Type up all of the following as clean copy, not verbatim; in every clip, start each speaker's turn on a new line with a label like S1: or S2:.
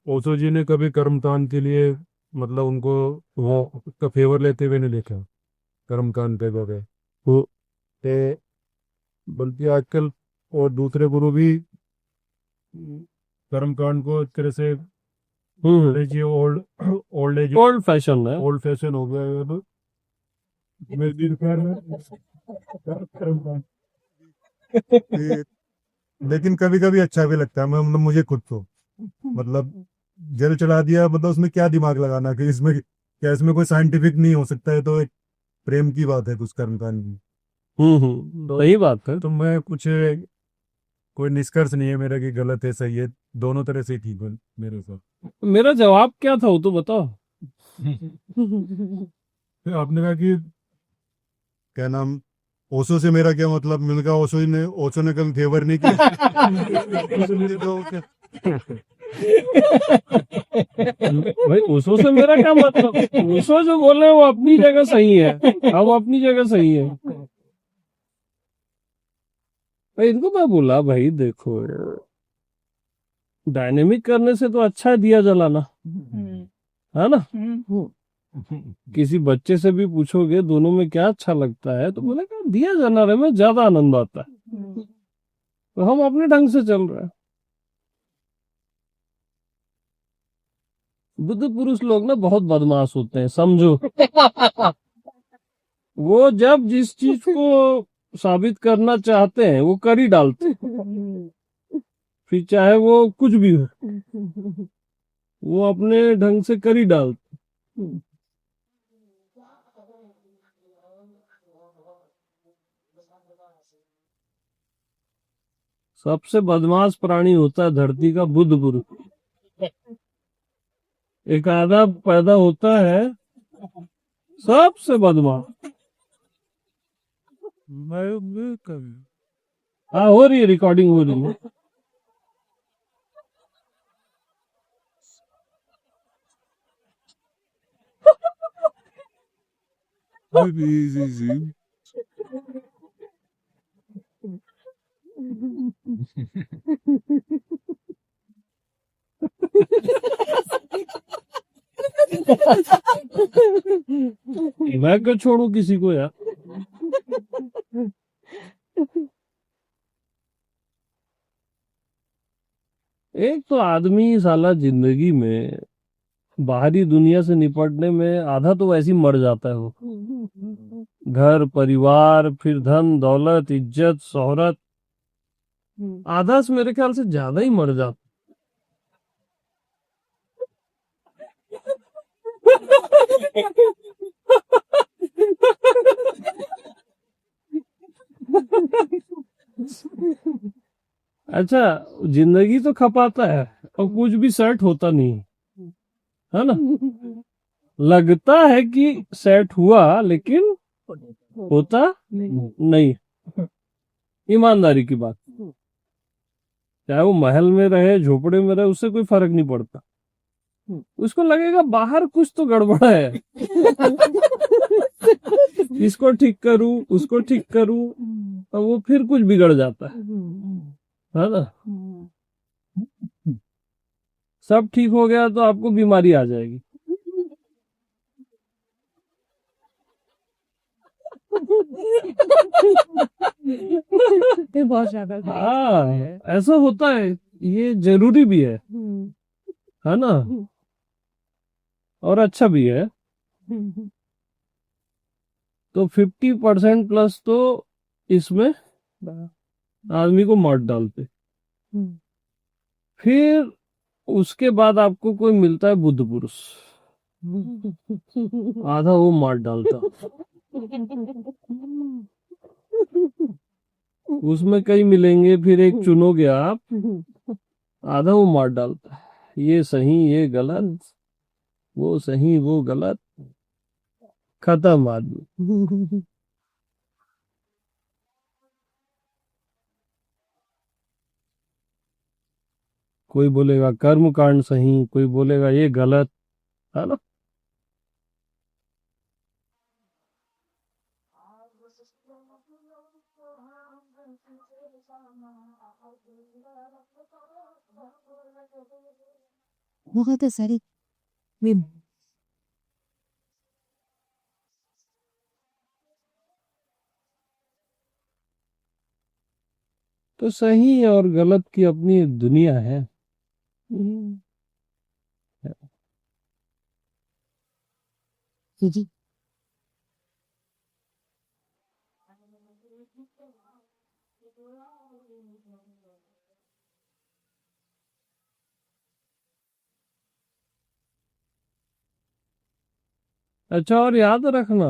S1: ओशो जी ने कभी कर्मकांड के लिए मतलब उनको वो का फेवर लेते हुए नहीं देखा, कर्मकांड पे गए वो ते, बल्कि आजकल और दूसरे गुरु भी कर्मकांड को एक तरह से लीजिए old old age
S2: old fashion है।
S1: ओल्ड फैशन हो गया है तो मेरे दिल पर कर्मकांड ये- लेकिन कभी कभी अच्छा भी लगता है, मैं मतलब मुझे खुद तो मतलब जल चढ़ा दिया, मतलब उसमें क्या दिमाग लगाना कि इसमें क्या इसमें कोई साइंटिफिक नहीं हो सकता है, तो एक प्रेम की बात है कुछ कर्मकांड की। तो
S2: सही बात है।
S1: तो मैं कुछ कोई निष्कर्ष नहीं है मेरा कि गलत है सही है, दोनों तरह से ठीक है मेरे साथ।
S2: मेरा जवाब क्या था वो तो बताओ।
S1: फिर आपने कहा कि क्या नाम, ओशो से मेरा क्या मतलब, मैंने कहा ओशो ने कभी फेवर नहीं किया। ओशो ने तो
S2: भाई ओशो से मेरा क्या मतलब, ओशो जो बोल रहे हैं वो अपनी जगह सही है, अब अपनी जगह सही है। भाई इनको मैं बोला भाई देखो, डायनेमिक करने से तो अच्छा है दिया जलाना, है ना। किसी बच्चे से भी पूछोगे दोनों में क्या अच्छा लगता है, तो बोलेगा दिया जलाने में ज्यादा आनंद आता है। तो हम अपने ढंग से चल रहे हैं। बुद्ध पुरुष लोग ना बहुत बदमाश होते हैं, समझो। वो जब जिस चीज को साबित करना चाहते हैं वो कर ही डालते हैं। फिर चाहे वो कुछ भी हो, वो अपने ढंग से कर ही डालते। सबसे बदमाश प्राणी होता है धरती का बुद्ध पुरुष। एक आधा पैदा होता है सबसे बदमाश।
S1: मैं कभी
S2: हाँ हो रही है, रिकॉर्डिंग हो रही है। मैं क्यों छोड़ू किसी को यार। एक तो आदमी साला जिंदगी में बाहरी दुनिया से निपटने में आधा तो वैसे ही मर जाता है वो। घर परिवार, फिर धन दौलत इज्जत शोहरत, आधा से मेरे ख्याल से ज्यादा ही मर जाता। अच्छा, जिंदगी तो खपाता है और कुछ भी सेट होता नहीं, है ना। लगता है कि सेट हुआ लेकिन होता नहीं। ईमानदारी की बात, चाहे वो महल में रहे झोपड़े में रहे उससे कोई फर्क नहीं पड़ता। उसको लगेगा बाहर कुछ तो गड़बड़ है। इसको ठीक करूं उसको ठीक करूं, और वो फिर कुछ बिगड़ जाता है ना। सब ठीक हो गया तो आपको बीमारी आ जाएगी।
S3: ये बहुत ज्यादा सही
S2: हाँ,
S3: है।
S2: ऐसा होता है, ये जरूरी भी है ना, और अच्छा भी है। तो 50% प्लस तो इसमें आदमी को मार डालते। फिर उसके बाद आपको कोई मिलता है बुद्ध पुरुष, आधा वो मार डालता। उसमें कई मिलेंगे, फिर एक चुनोगे आप, आधा वो मार डालता है। ये सही ये गलत, वो सही वो गलत, खत्म आदमी। कोई बोलेगा कर्म कांड सही, कोई बोलेगा ये गलत, है ना।
S3: बहुत सारी वे
S2: तो सही और गलत की अपनी दुनिया है।
S3: जी
S2: अच्छा, और याद रखना,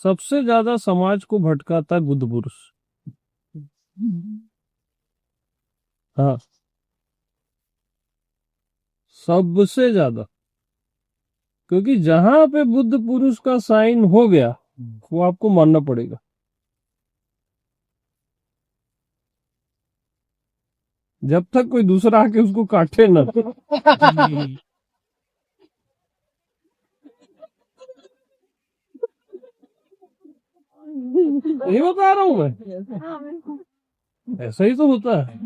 S2: सबसे ज्यादा समाज को भटकाता है बुद्ध पुरुष। हाँ, सबसे ज्यादा। क्योंकि जहां पे बुद्ध पुरुष का साइन हो गया, वो आपको मानना पड़ेगा। जब तक कोई दूसरा आके उसको काटे ना। नहीं बता रहा हूं मैं, ऐसा ही तो होता है।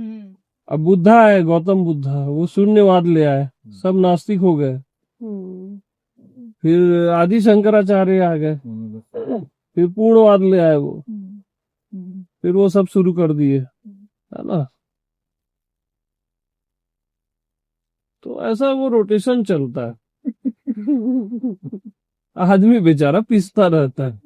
S2: अब बुद्धा है, गौतम बुद्धा, वो शून्यवाद ले आए, सब नास्तिक हो गए। फिर आदि शंकराचार्य आ गए, फिर पूर्णवाद ले आए वो, फिर वो सब शुरू कर दिए, है ना। तो ऐसा वो रोटेशन चलता है। आदमी बेचारा पिसता रहता है।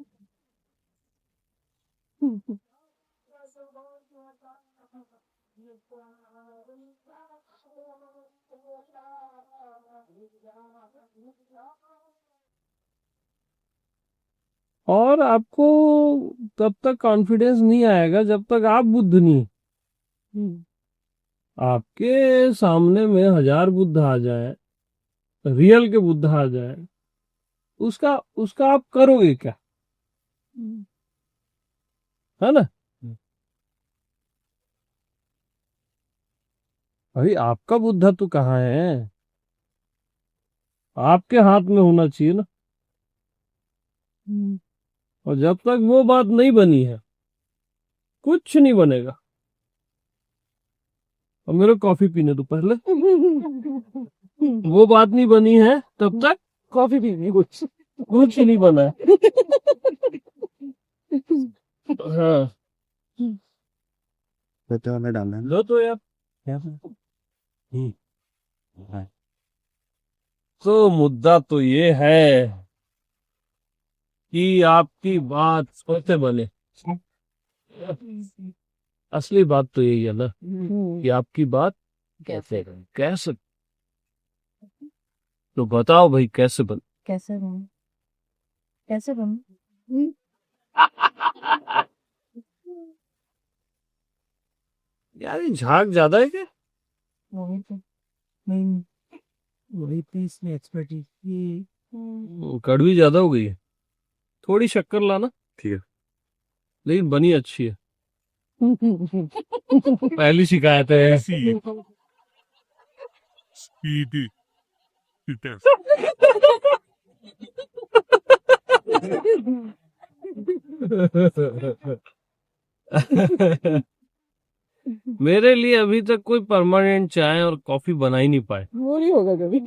S2: और आपको तब तक कॉन्फिडेंस नहीं आएगा जब तक आप बुद्ध नहीं। आपके सामने में 1000 बुद्ध आ जाए, रियल के बुद्ध आ जाए, उसका उसका आप करोगे क्या, है ना। भाई आपका बुद्धा तो कहाँ है, आपके हाथ में होना चाहिए ना। और जब तक वो बात नहीं बनी है, कुछ नहीं बनेगा। और मेरे को कॉफी पीने दो पहले। वो बात नहीं बनी है तब तक कॉफी पीनी, कुछ नहीं बना है। हाँ,
S4: तो हमें डालना है ना।
S2: लो तो यार।
S4: क्या है? हाँ।
S2: तो मुद्दा तो ये है कि आपकी बात कैसे बने। असली बात तो यही है ना, कि आपकी बात कैसे। तो बताओ भाई, कैसे बने।
S3: कैसे बनूं कैसे बनूं
S2: यार ये झाग ज्यादा है क्या।
S3: वही तो
S4: नहीं, वही पे इसमें एक्सपर्टीज की।
S2: कड़वी ज्यादा हो गई है, थोड़ी शक्कर लाना।
S4: ठीक है।
S2: लेकिन बनी अच्छी है। पहली शिकायत है ऐसी।
S1: स्पीडी
S2: मेरे लिए अभी तक कोई परमानेंट चाय और कॉफी बना ही नहीं पाए।
S3: वो नहीं होगा कभी।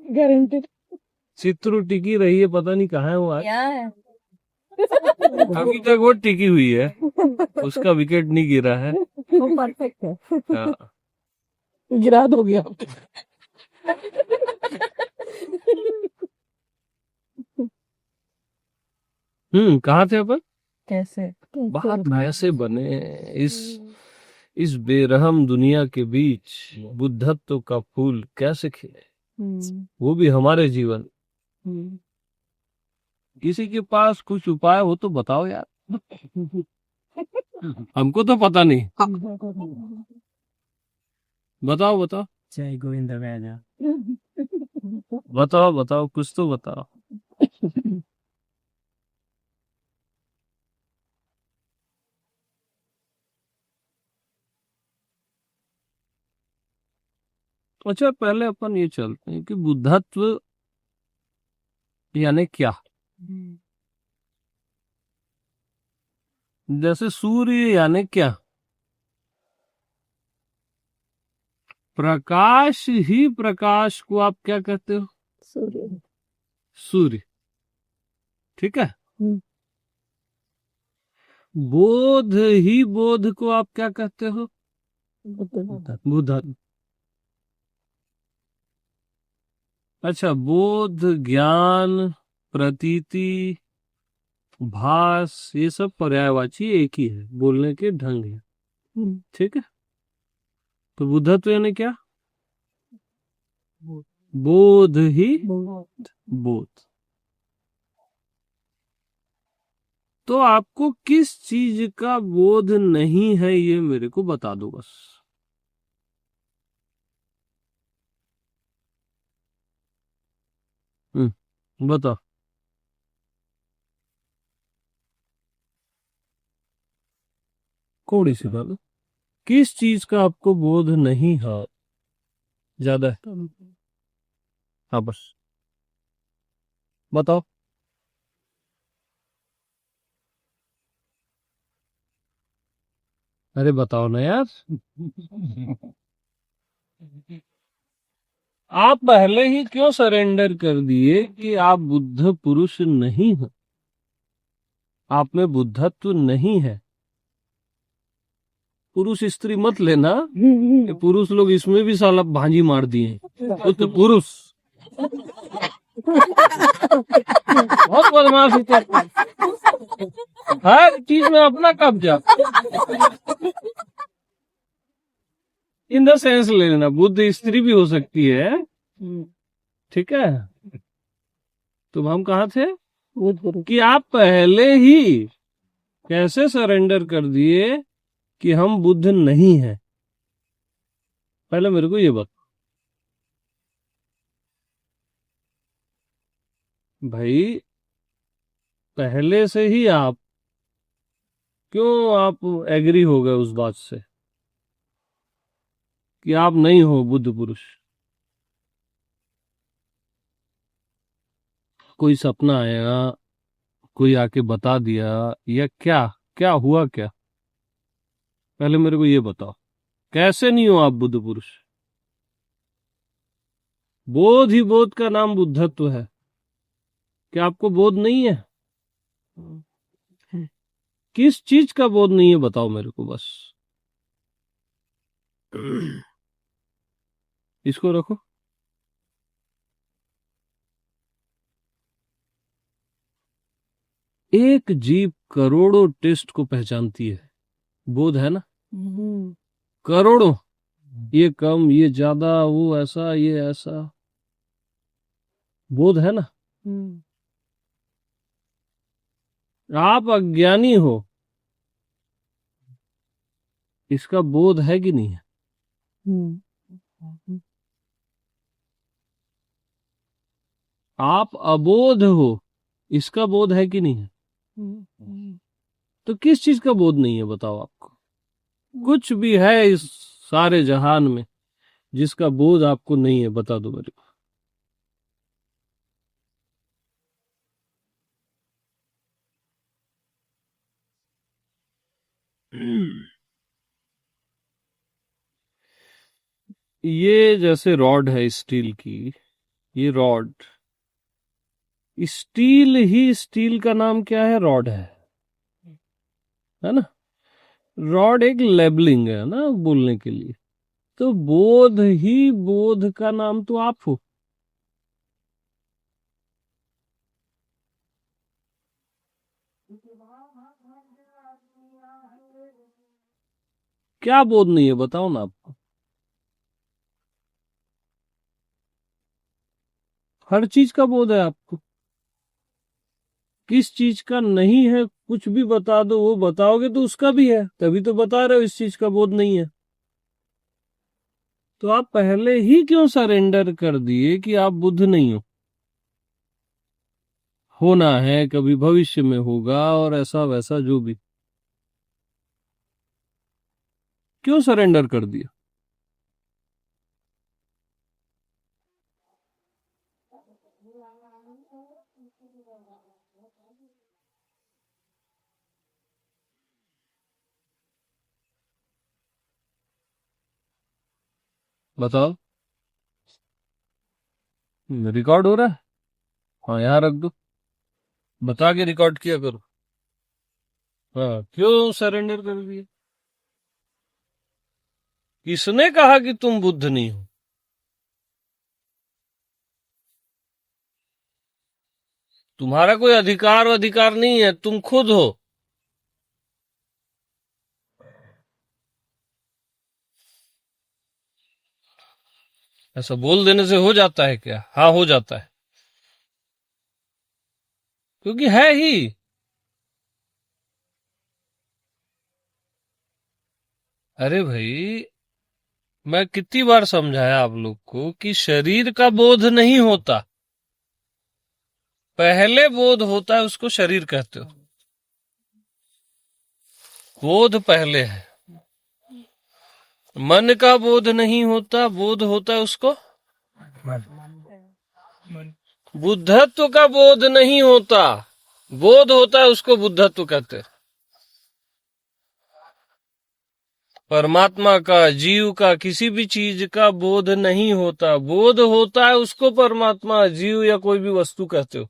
S3: गारंटेड
S2: चित्रू टिकी रही है, पता नहीं कहाँ है वो आज।
S3: क्या है
S2: अभी तक वो टिकी हुई है, उसका विकेट नहीं गिरा है।
S3: वो परफेक्ट है।
S2: हाँ।
S3: गिरा दो गया
S2: कहाँ थे अपन।
S3: कैसे
S2: बात कैसे बने इस बेरहम दुनिया के बीच बुद्धत्व का फूल कैसे खिले, वो भी हमारे जीवन। किसी के पास कुछ उपाय हो तो बताओ यार, हमको तो पता नहीं। बताओ बताओ
S4: जय गोविंद राजा।
S2: बताओ बताओ, कुछ तो बताओ। अच्छा, पहले अपन ये चलते हैं कि बुद्धत्व यानी क्या। जैसे सूर्य यानी क्या, प्रकाश ही प्रकाश को आप क्या कहते हो?
S3: सूर्य।
S2: सूर्य। ठीक है।
S3: हम्म।
S2: बोध ही बोध को आप क्या कहते हो?
S3: बुद्ध।
S2: बुध। अच्छा, बोध, ज्ञान, प्रतीति, भास, ये सब पर्यायवाची एक ही है, बोलने के ढंग है।
S3: हम्म।
S2: ठीक है। तो बुद्धत्व यानी क्या? बोध ही बोध। तो आपको किस चीज का बोध नहीं है, ये मेरे को बता दो बस। बताओ। थोड़ी सी बात। किस चीज का आपको बोध नहीं है? ज्यादा है। हाँ बस बताओ। अरे बताओ ना यार। आप पहले ही क्यों सरेंडर कर दिए कि आप बुद्ध पुरुष नहीं हो? आप में बुद्धत्व नहीं है। पुरुष स्त्री मत लेना, ये पुरुष लोग इसमें भी साला भांजी मार दिए। बुद्ध पुरुष बहुत बदमाश होते हैं। हर चीज में अपना कब्जा। इन द सेंस ले लेना, बुद्ध स्त्री भी हो सकती है। ठीक है। तो हम कहा थे कि आप पहले ही कैसे सरेंडर कर दिए कि हम बुद्ध नहीं हैं? पहले मेरे को ये बता भाई। पहले से ही आप क्यों आप एग्री हो गए उस बात से कि आप नहीं हो बुद्ध पुरुष? कोई सपना आया, कोई आके बता दिया, या क्या क्या हुआ क्या? पहले मेरे को ये बताओ, कैसे नहीं हो आप बुद्ध पुरुष? बोध ही बोध का नाम बुद्धत्व है। क्या आपको बोध नहीं है? किस चीज का बोध नहीं है बताओ मेरे को बस। इसको रखो। एक जीव करोड़ों टेस्ट को पहचानती है, बोध है ना? करोड़ों। ये कम, ये ज्यादा, वो ऐसा, ये ऐसा, बोध है ना? आप अज्ञानी हो, इसका बोध है कि नहीं है? आप अबोध हो, इसका बोध है कि नहीं है? तो किस चीज का बोध नहीं है बताओ आपको? कुछ भी है इस सारे जहान में जिसका बोध आपको नहीं है, बता दो मेरे को। ये जैसे रॉड है स्टील की, ये रॉड, स्टील ही स्टील का नाम क्या है? रॉड है ना? रॉड एक लेबलिंग है ना बोलने के लिए। तो बोध ही बोध का नाम तो आप हो। क्या बोध नहीं है बताओ ना आपको? हर चीज का बोध है आपको। किस चीज का नहीं है कुछ भी बता दो, वो बताओगे तो उसका भी है, तभी तो बता रहे हो इस चीज का बोध नहीं है। तो आप पहले ही क्यों सरेंडर कर दिए कि आप बुद्ध नहीं हो? होना है, कभी भविष्य में होगा, और ऐसा वैसा जो भी। क्यों सरेंडर कर दिया? बताओ, रिकॉर्ड हो रहा है? हाँ, यहाँ रख दो, बता के रिकॉर्ड किया करो। हाँ, क्यों सरेंडर कर दिया? किसने कहा कि तुम बुद्ध नहीं हो? तुम्हारा कोई अधिकार नहीं है, तुम खुद हो। ऐसा बोल देने से हो जाता है क्या? हाँ, हो जाता है, क्योंकि है ही। अरे भाई, मैं कितनी बार समझाया आप लोग को कि शरीर का बोध नहीं होता, पहले बोध होता है, उसको शरीर कहते हो। बोध पहले है। मन का बोध नहीं होता, बोध होता है उसको। बुद्धत्व का बोध नहीं होता, बोध होता है उसको बुद्धत्व कहते हैं। परमात्मा का, जीव का, किसी भी चीज का बोध नहीं होता, बोध होता है उसको परमात्मा, जीव या कोई भी वस्तु कहते हो।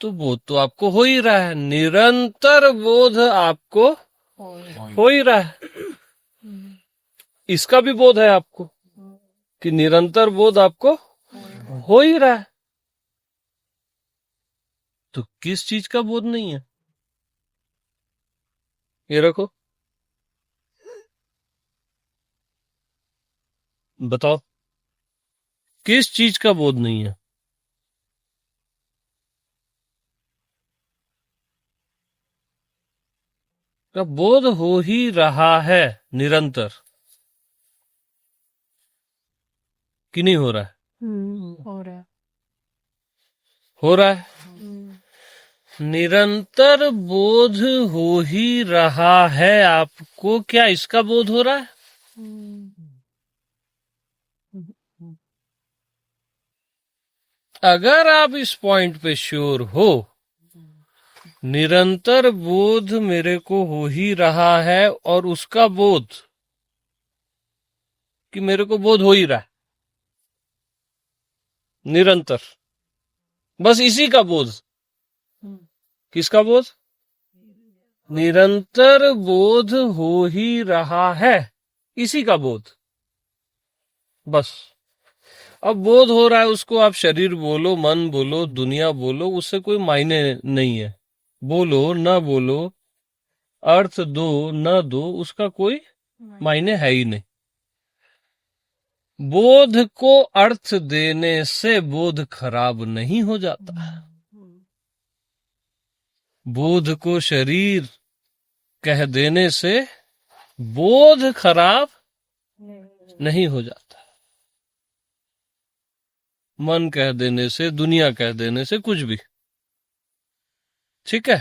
S2: तो बोध तो आपको हो ही रहा है, निरंतर बोध आपको हो ही रहा है। इसका भी बोध है आपको कि निरंतर बोध आपको हो ही रहा है। तो किस चीज का बोध नहीं है? ये रखो, बताओ, किस चीज का बोध नहीं है? का बोध हो ही रहा है निरंतर, कि नहीं हो रहा है?
S3: हो रहा है।
S2: हो रहा है। निरंतर बोध हो ही रहा है आपको, क्या इसका बोध हो रहा है? अगर आप इस पॉइंट पे श्योर हो, निरंतर बोध मेरे को हो ही रहा है, और उसका बोध कि मेरे को बोध हो ही रहा है निरंतर, बस इसी का बोध। किसका बोध? निरंतर बोध हो ही रहा है, इसी का बोध, बस। अब बोध हो रहा है, उसको आप शरीर बोलो, मन बोलो, दुनिया बोलो, उससे कोई मायने नहीं है। बोलो ना बोलो, अर्थ दो ना दो, उसका कोई मायने है ही नहीं। बोध को अर्थ देने से बोध खराब नहीं हो जाता। बोध को शरीर कह देने से बोध खराब नहीं हो जाता। मन कह देने से, दुनिया कह देने से, कुछ भी, ठीक है।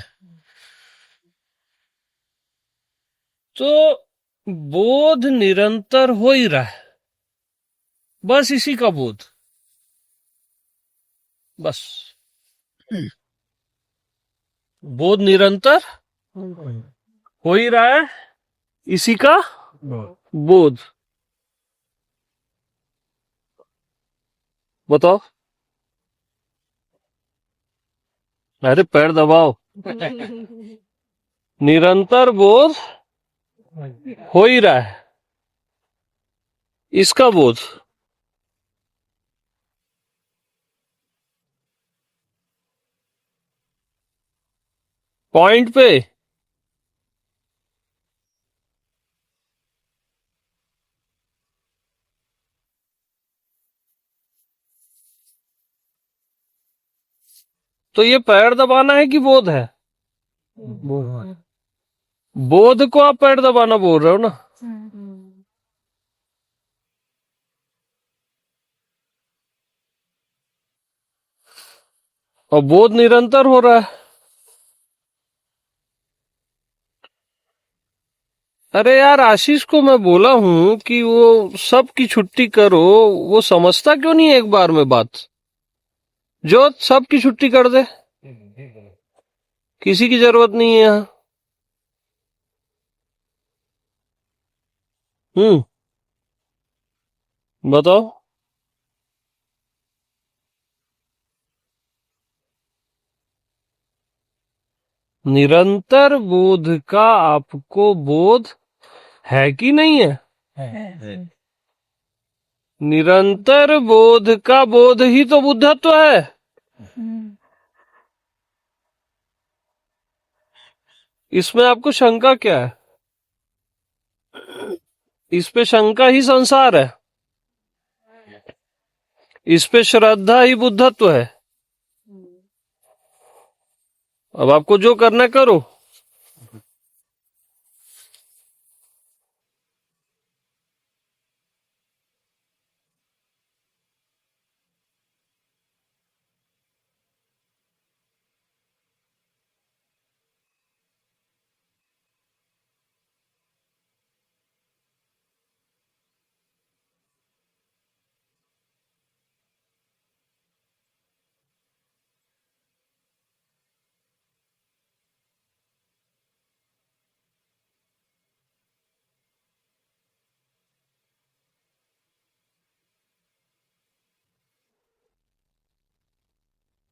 S2: तो बोध निरंतर हो ही रहा है, बस इसी का बोध, बस। बोध निरंतर हो ही रहा है, इसी का बोध। बताओ, अरे पैर दबाओ। निरंतर बोध हो ही रहा है, इसका बोध। पॉइंट पे तो ये पैर दबाना है कि बोध है? बोध को आप पैर दबाना बोल रहे हो ना। और बोध निरंतर हो रहा है। अरे यार, आशीष को मैं बोला हूं कि वो सब की छुट्टी करो, वो समझता क्यों नहीं है एक बार में बात? जो सब की छुट्टी कर दे, किसी की जरूरत नहीं है यहाँ। बताओ। निरंतर बोध का आपको बोध है कि नहीं है?
S4: है।
S2: निरंतर बोध का बोध ही तो बुद्धत्व है। इसमें आपको शंका क्या है? इस पे शंका ही संसार है, इस पे श्रद्धा ही बुद्धत्व है। अब आपको जो करना है करो।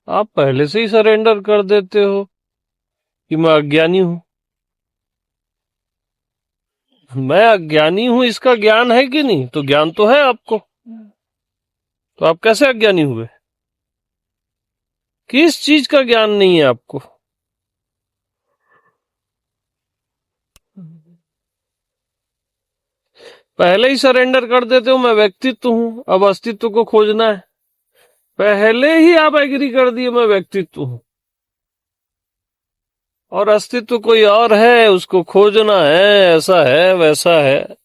S2: आप पहले से ही सरेंडर कर देते हो कि मैं अज्ञानी हूं। मैं अज्ञानी हूं इसका ज्ञान है कि नहीं? तो ज्ञान तो है आपको, तो आप कैसे अज्ञानी हुए? किस चीज का ज्ञान नहीं है आपको? पहले ही सरेंडर कर देते हो मैं व्यक्तित्व हूं, अब अस्तित्व को खोजना है। पहले ही आप एग्री कर दिए मैं व्यक्तित्व हूं और अस्तित्व कोई और है, उसको खोजना है, ऐसा है वैसा है।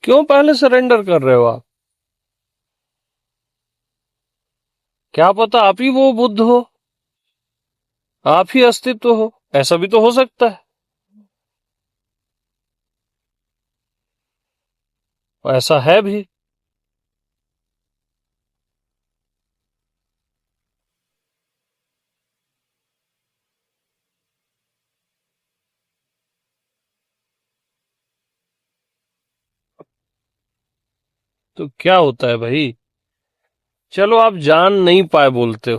S2: क्यों पहले सरेंडर कर रहे हो आप? क्या पता आप ही वो बुद्ध हो, आप ही अस्तित्व हो, ऐसा भी तो हो सकता है। और ऐसा है भी। तो क्या होता है भाई? चलो आप जान नहीं पाए बोलते हो,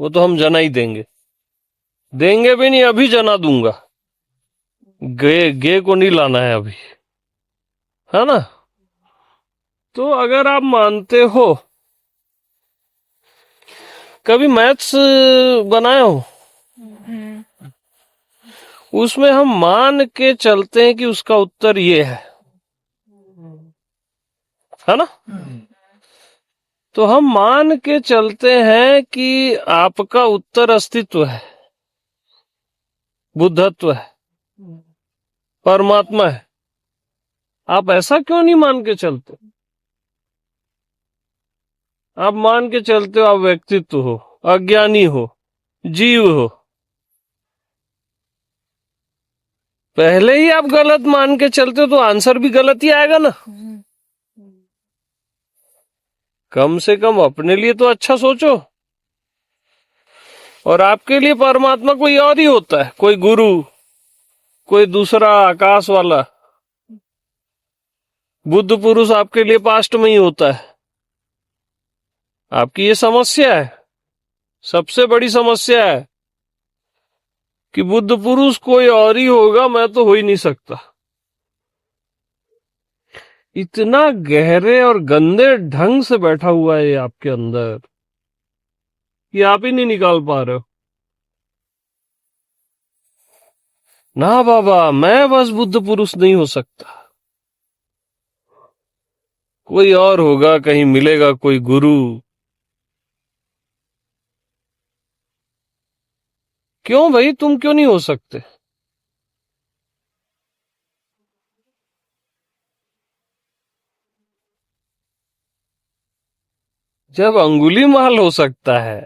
S2: वो तो हम जना ही देंगे। देंगे भी नहीं, अभी जना दूंगा। गे को नहीं लाना है अभी, है ना? तो अगर आप मानते हो, कभी मैथ्स बनाए हो? उसमें हम मान के चलते हैं कि उसका उत्तर ये है ना? तो हम मान के चलते हैं कि आपका उत्तर अस्तित्व है, बुद्धत्व है, परमात्मा है। आप ऐसा क्यों नहीं मान के चलते? आप मान के चलते हो आप व्यक्तित्व हो, अज्ञानी हो, जीव हो। पहले ही आप गलत मान के चलते हो तो आंसर भी गलत ही आएगा ना। कम से कम अपने लिए तो अच्छा सोचो। और आपके लिए परमात्मा कोई और ही होता है, कोई गुरु, कोई दूसरा आकाश वाला। बुद्ध पुरुष आपके लिए पास्ट में ही होता है। आपकी ये समस्या है, सबसे बड़ी समस्या है कि बुद्ध पुरुष कोई और ही होगा, मैं तो हो ही नहीं सकता। इतना गहरे और गंदे ढंग से बैठा हुआ है ये आपके अंदर, ये आप ही नहीं निकाल पा रहे हो। ना बाबा, मैं बस बुद्ध पुरुष नहीं हो सकता, कोई और होगा, कहीं मिलेगा कोई गुरु। क्यों भाई, तुम क्यों नहीं हो सकते? जब अंगुली माल हो सकता है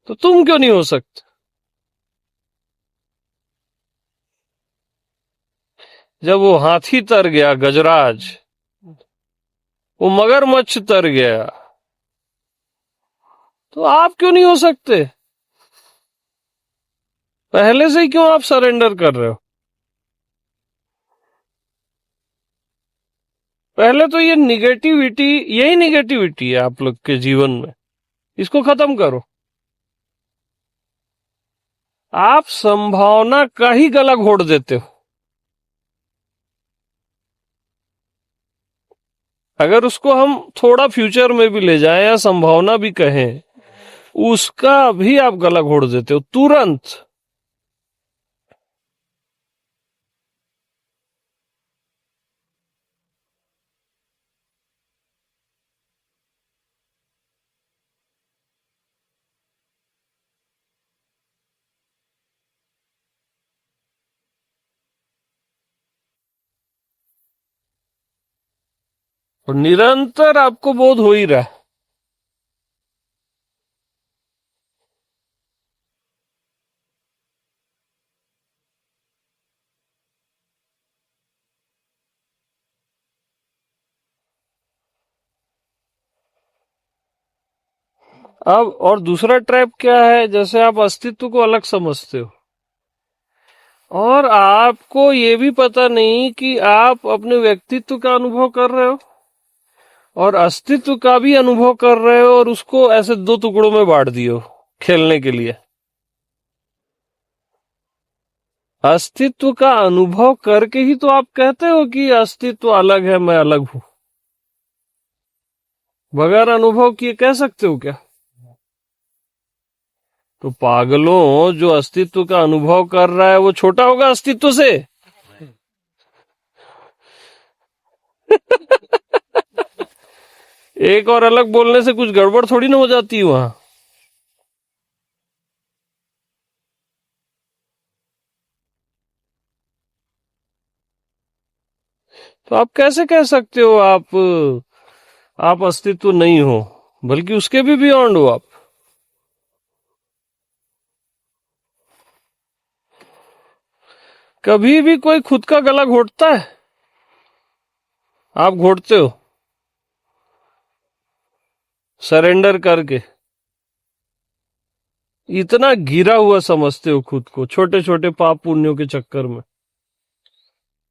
S2: तो तुम क्यों नहीं हो सकते? जब वो हाथी तर गया गजराज, वो मगरमच्छ तर गया, तो आप क्यों नहीं हो सकते? पहले से ही क्यों आप सरेंडर कर रहे हो? पहले तो ये निगेटिविटी, यही निगेटिविटी है आप लोग के जीवन में, इसको खत्म करो। आप संभावना का ही गला घोट देते हो। अगर उसको हम थोड़ा फ्यूचर में भी ले जाएं या संभावना भी कहें, उसका भी आप गला घोट देते हो तुरंत। और निरंतर आपको बोध हो ही रहा है। अब और दूसरा ट्रैप क्या है, जैसे आप अस्तित्व को अलग समझते हो और आपको ये भी पता नहीं कि आप अपने व्यक्तित्व का अनुभव कर रहे हो और अस्तित्व का भी अनुभव कर रहे हो, और उसको ऐसे दो टुकड़ों में बांट दियो खेलने के लिए। अस्तित्व का अनुभव करके ही तो आप कहते हो कि अस्तित्व अलग है, मैं अलग हूं। बगैर अनुभव किए कह सकते हो क्या? तो पागलों, जो अस्तित्व का अनुभव कर रहा है वो छोटा होगा अस्तित्व से? एक और अलग बोलने से कुछ गड़बड़ थोड़ी ना हो जाती है वहां। तो आप कैसे कह सकते हो आप अस्तित्व नहीं हो, बल्कि उसके भी बियॉन्ड हो आप। कभी भी कोई खुद का गला घोटता है? आप घोटते हो सरेंडर करके। इतना गिरा हुआ समझते हो खुद को, छोटे छोटे पाप पुण्यों के चक्कर में।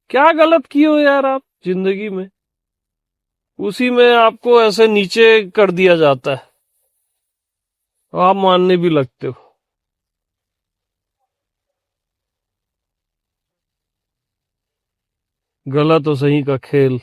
S2: क्या गलत किए हो यार आप जिंदगी में? उसी में आपको ऐसे नीचे कर दिया जाता है और आप मानने भी लगते हो। गलत और सही का खेल।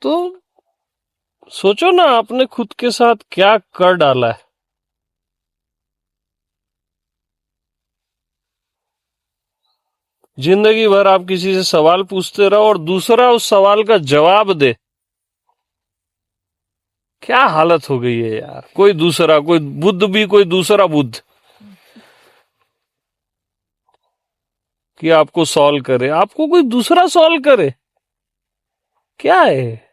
S2: तो सोचो ना, आपने खुद के साथ क्या कर डाला है। जिंदगी भर आप किसी से सवाल पूछते रहो और दूसरा उस सवाल का जवाब दे। क्या हालत हो गई है यार। कोई दूसरा, कोई बुद्ध भी कोई दूसरा बुद्ध कि आपको सॉल्व करे, आपको कोई दूसरा सॉल्व करे। क्या है?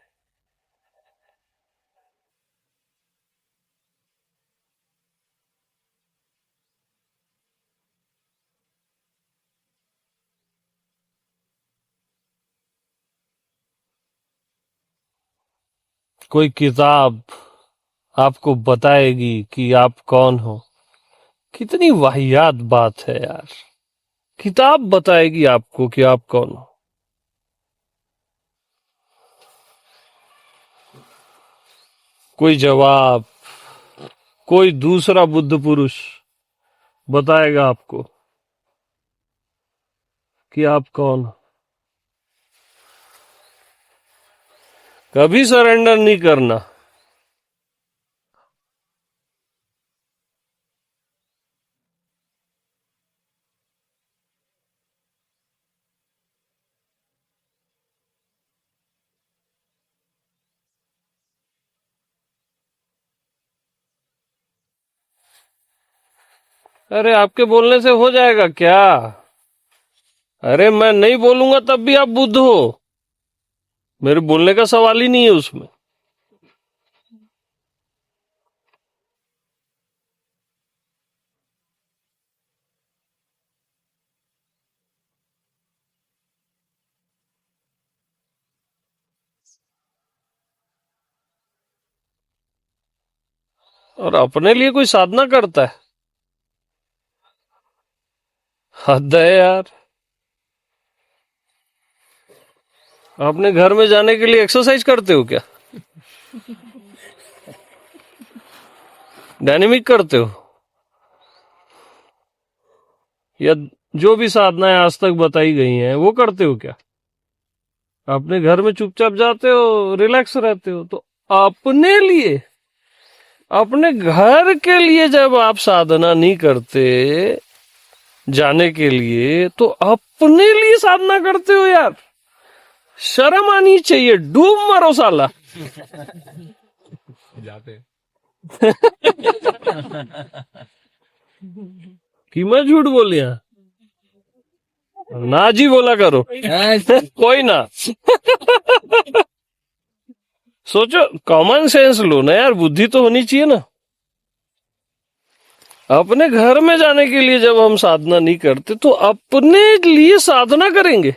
S2: कोई किताब आपको बताएगी कि आप कौन हो। कितनी वाहियात बात है यार। किताब बताएगी आपको कि आप कौन हो। कोई जवाब, कोई दूसरा बुद्ध पुरुष बताएगा आपको कि आप कौन हो। कभी सरेंडर नहीं करना। अरे आपके बोलने से हो जाएगा क्या? अरे मैं नहीं बोलूंगा तब भी आप बुद्ध हो, मेरे बोलने का सवाल ही नहीं है उसमें। और अपने लिए कोई साधना करता है? हद है यार। अपने घर में जाने के लिए एक्सरसाइज करते हो क्या? डायनेमिक करते हो? या जो भी साधनाएं आज तक बताई गई हैं वो करते हो क्या? अपने घर में चुपचाप जाते हो, रिलैक्स रहते हो। तो अपने लिए, अपने घर के लिए जब आप साधना नहीं करते जाने के लिए, तो अपने लिए साधना करते हो यार? शर्म आनी चाहिए, डूब मरो साला।
S5: जाते
S2: कि मैं झूठ बोलिया? ना जी बोला करो। कोई ना। सोचो, कॉमन सेंस लो ना यार, बुद्धि तो होनी चाहिए ना। अपने घर में जाने के लिए जब हम साधना नहीं करते तो अपने लिए साधना करेंगे,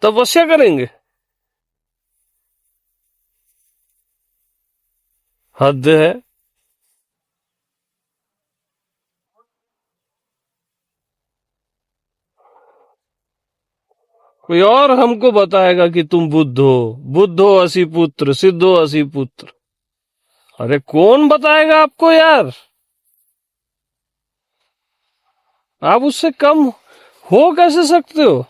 S2: तपस्या करेंगे? हद है। कोई और हमको बताएगा कि तुम बुद्ध हो असी पुत्र, सिद्ध हो असी पुत्र। अरे कौन बताएगा आपको यार? आप उससे कम हो कैसे सकते हो?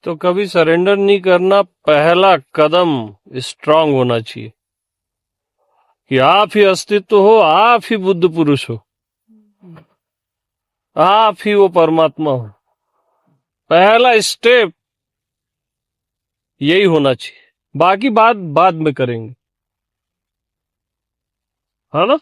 S2: तो कभी सरेंडर नहीं करना, पहला कदम स्ट्रांग होना चाहिए कि आप ही अस्तित्व हो, आप ही बुद्ध पुरुष हो, आप ही वो परमात्मा हो। पहला स्टेप यही होना चाहिए, बाकी बात बाद में करेंगे, है ना?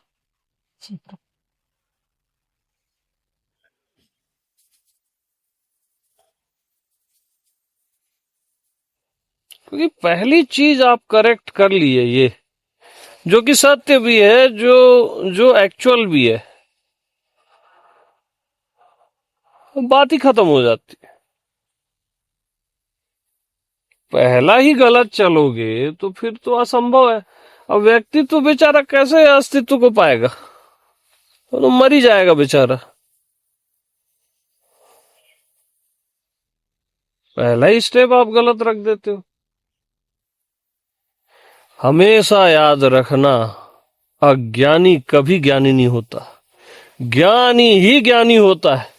S2: क्योंकि पहली चीज आप करेक्ट कर लिए, ये जो कि सत्य भी है, जो जो एक्चुअल भी है, बात ही खत्म हो जाती है। पहला ही गलत चलोगे तो फिर तो असंभव है। अब व्यक्ति तो बेचारा कैसे अस्तित्व को पाएगा? तो मर ही जाएगा बेचारा। पहला ही स्टेप आप गलत रख देते हो। हमेशा याद रखना, अज्ञानी कभी ज्ञानी नहीं होता, ज्ञानी ही ज्ञानी होता है।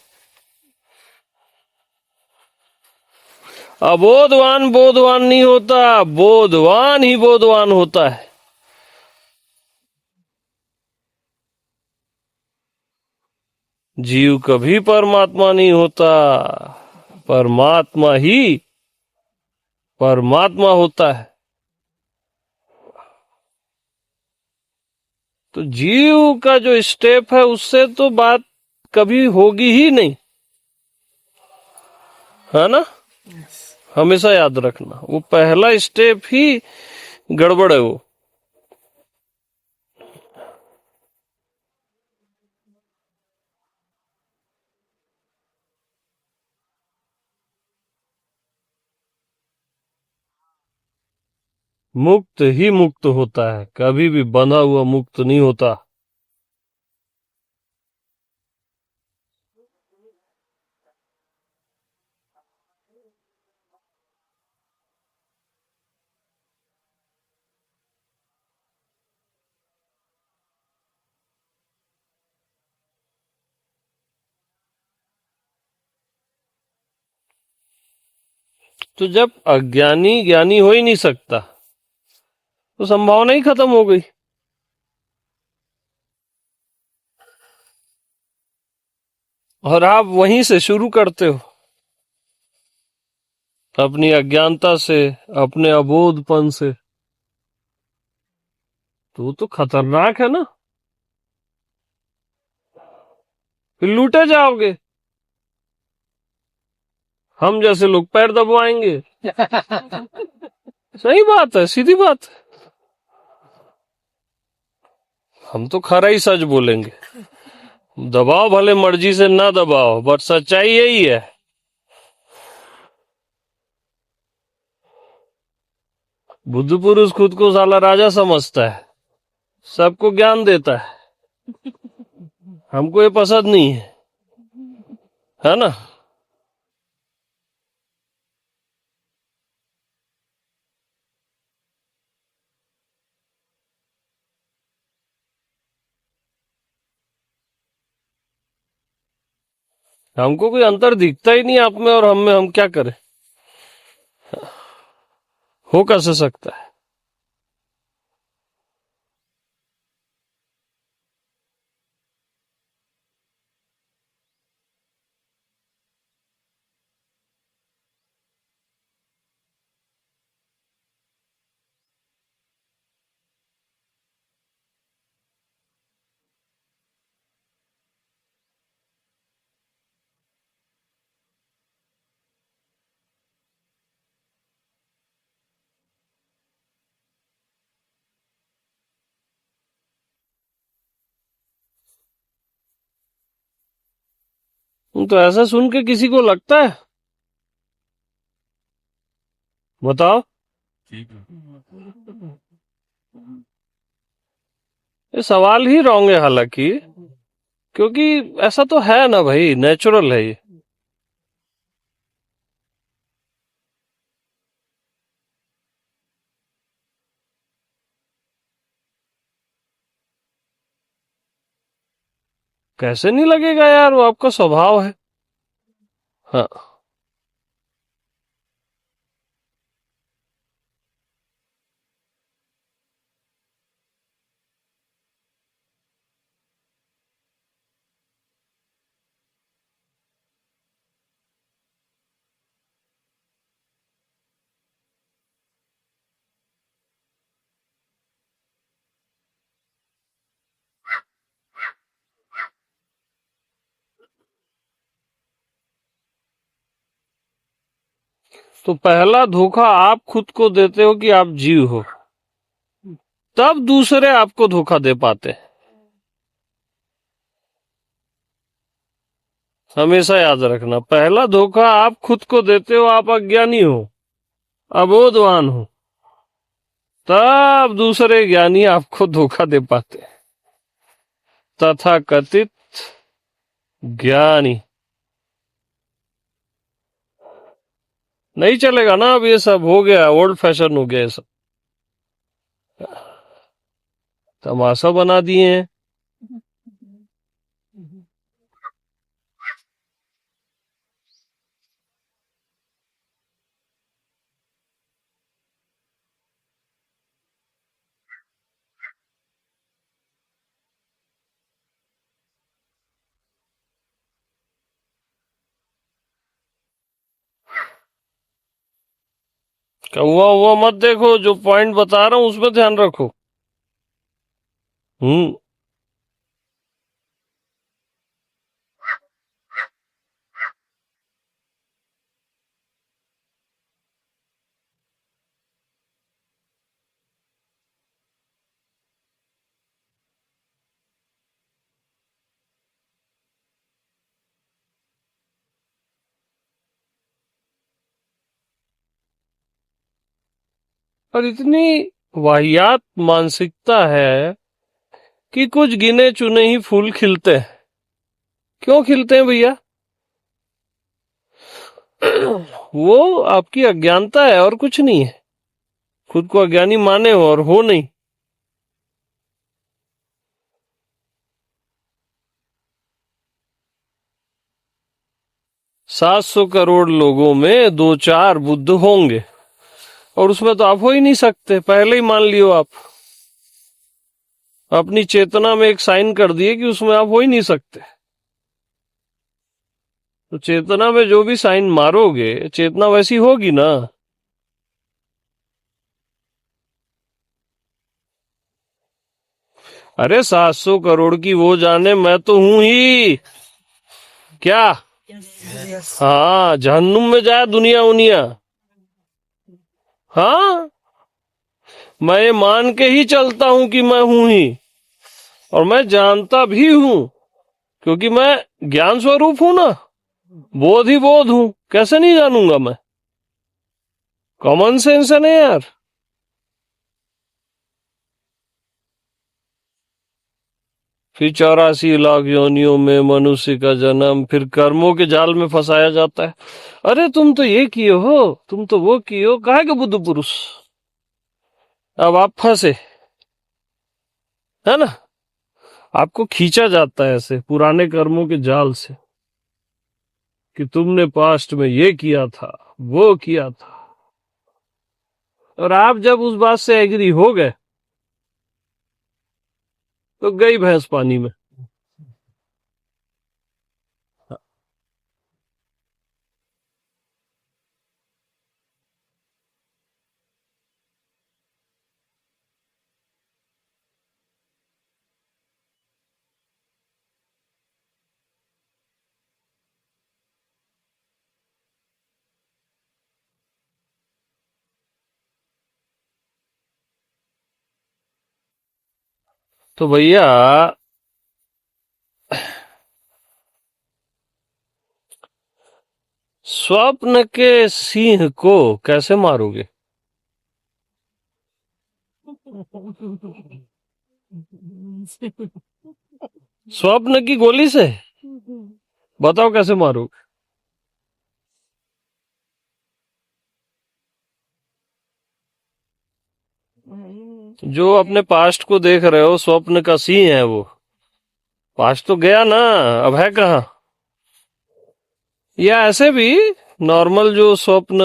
S2: अबोधवान बोधवान नहीं होता, बोधवान ही बोधवान होता है। जीव कभी परमात्मा नहीं होता, परमात्मा ही परमात्मा होता है। तो जीव का जो स्टेप है उससे तो बात कभी होगी ही नहीं, है ना? हमेशा याद रखना, वो पहला स्टेप ही गड़बड़ है वो। मुक्त ही मुक्त होता है, कभी भी बंधा हुआ मुक्त नहीं होता। तो जब अज्ञानी ज्ञानी हो ही नहीं सकता तो संभावना ही खत्म हो गई। और आप वहीं से शुरू करते हो, अपनी अज्ञानता से, अपने अबोधपन से। तो खतरनाक है ना, फिर लूटे जाओगे। हम जैसे लोग पैर दबवाएंगे। सही बात है, सीधी बात है। हम तो खरा ही सच बोलेंगे, दबाओ भले मर्जी से ना दबाओ, बट सच्चाई यही है। बुद्ध पुरुष खुद को साला राजा समझता है, सबको ज्ञान देता है। हमको ये पसंद नहीं है ना। हमको कोई अंतर दिखता ही नहीं आप में और हम में, हम क्या करें। हो कैसे सकता है। तो ऐसा सुन के किसी को लगता है, बताओ। ये सवाल ही रॉन्ग है हालांकि, क्योंकि ऐसा तो है ना भाई, नेचुरल है ये। कैसे नहीं लगेगा यार, वो आपका स्वभाव है। हाँ, तो पहला धोखा आप खुद को देते हो कि आप जीव हो, तब दूसरे आपको धोखा दे पाते हैं। हमेशा याद रखना, पहला धोखा आप खुद को देते हो, आप अज्ञानी हो, अबोधवान हो, तब दूसरे ज्ञानी आपको धोखा दे पाते हैं। तथा कथित ज्ञानी। नहीं चलेगा ना, अब ये सब हो गया, ओल्ड फैशन हो गया, ये सब तमाशा बना दिए हैं। हुआ हुआ मत देखो, जो पॉइंट बता रहा हूं उसमें ध्यान रखो। हम्म। और इतनी वाहियात मानसिकता है कि कुछ गिने चुने ही फूल खिलते हैं। क्यों खिलते हैं भैया? वो आपकी अज्ञानता है और कुछ नहीं है। खुद को अज्ञानी माने हो और हो नहीं। सात 700 करोड़ लोगों में 2-4 बुद्ध होंगे और उसमें तो आप हो ही नहीं सकते। पहले ही मान लियो आप, अपनी चेतना में एक साइन कर दिए कि उसमें आप हो ही नहीं सकते। तो चेतना में जो भी साइन मारोगे, चेतना वैसी होगी ना। अरे 700 करोड़ की वो जाने, मैं तो हूं ही। क्या? हाँ, जहन्नुम में जाए दुनिया उनिया। हाँ, मैं ये मान के ही चलता हूं कि मैं हूं ही, और मैं जानता भी हूं क्योंकि मैं ज्ञान स्वरूप हूं ना, बोध ही बोध हूं। कैसे नहीं जानूंगा मैं? कॉमन सेंस है ना यार। फिर 84 लाख योनियों में मनुष्य का जन्म, फिर कर्मों के जाल में फंसाया जाता है। अरे तुम तो ये किए हो, तुम तो वो किए हो, काहे के बुद्ध पुरुष? अब आप फंसे, है ना? आपको खींचा जाता है ऐसे पुराने कर्मों के जाल से कि तुमने पास्ट में ये किया था, वो किया था। और आप जब उस बात से एग्री हो गए तो गई भैंस पानी में। तो भैया, स्वप्न के सिंह को कैसे मारोगे? स्वप्न की गोली से? बताओ कैसे मारोगे? जो अपने पास्ट को देख रहे हो, स्वप्न का सिंह है वो। पास्ट तो गया ना, अब है कहाँ? या ऐसे भी नॉर्मल जो स्वप्न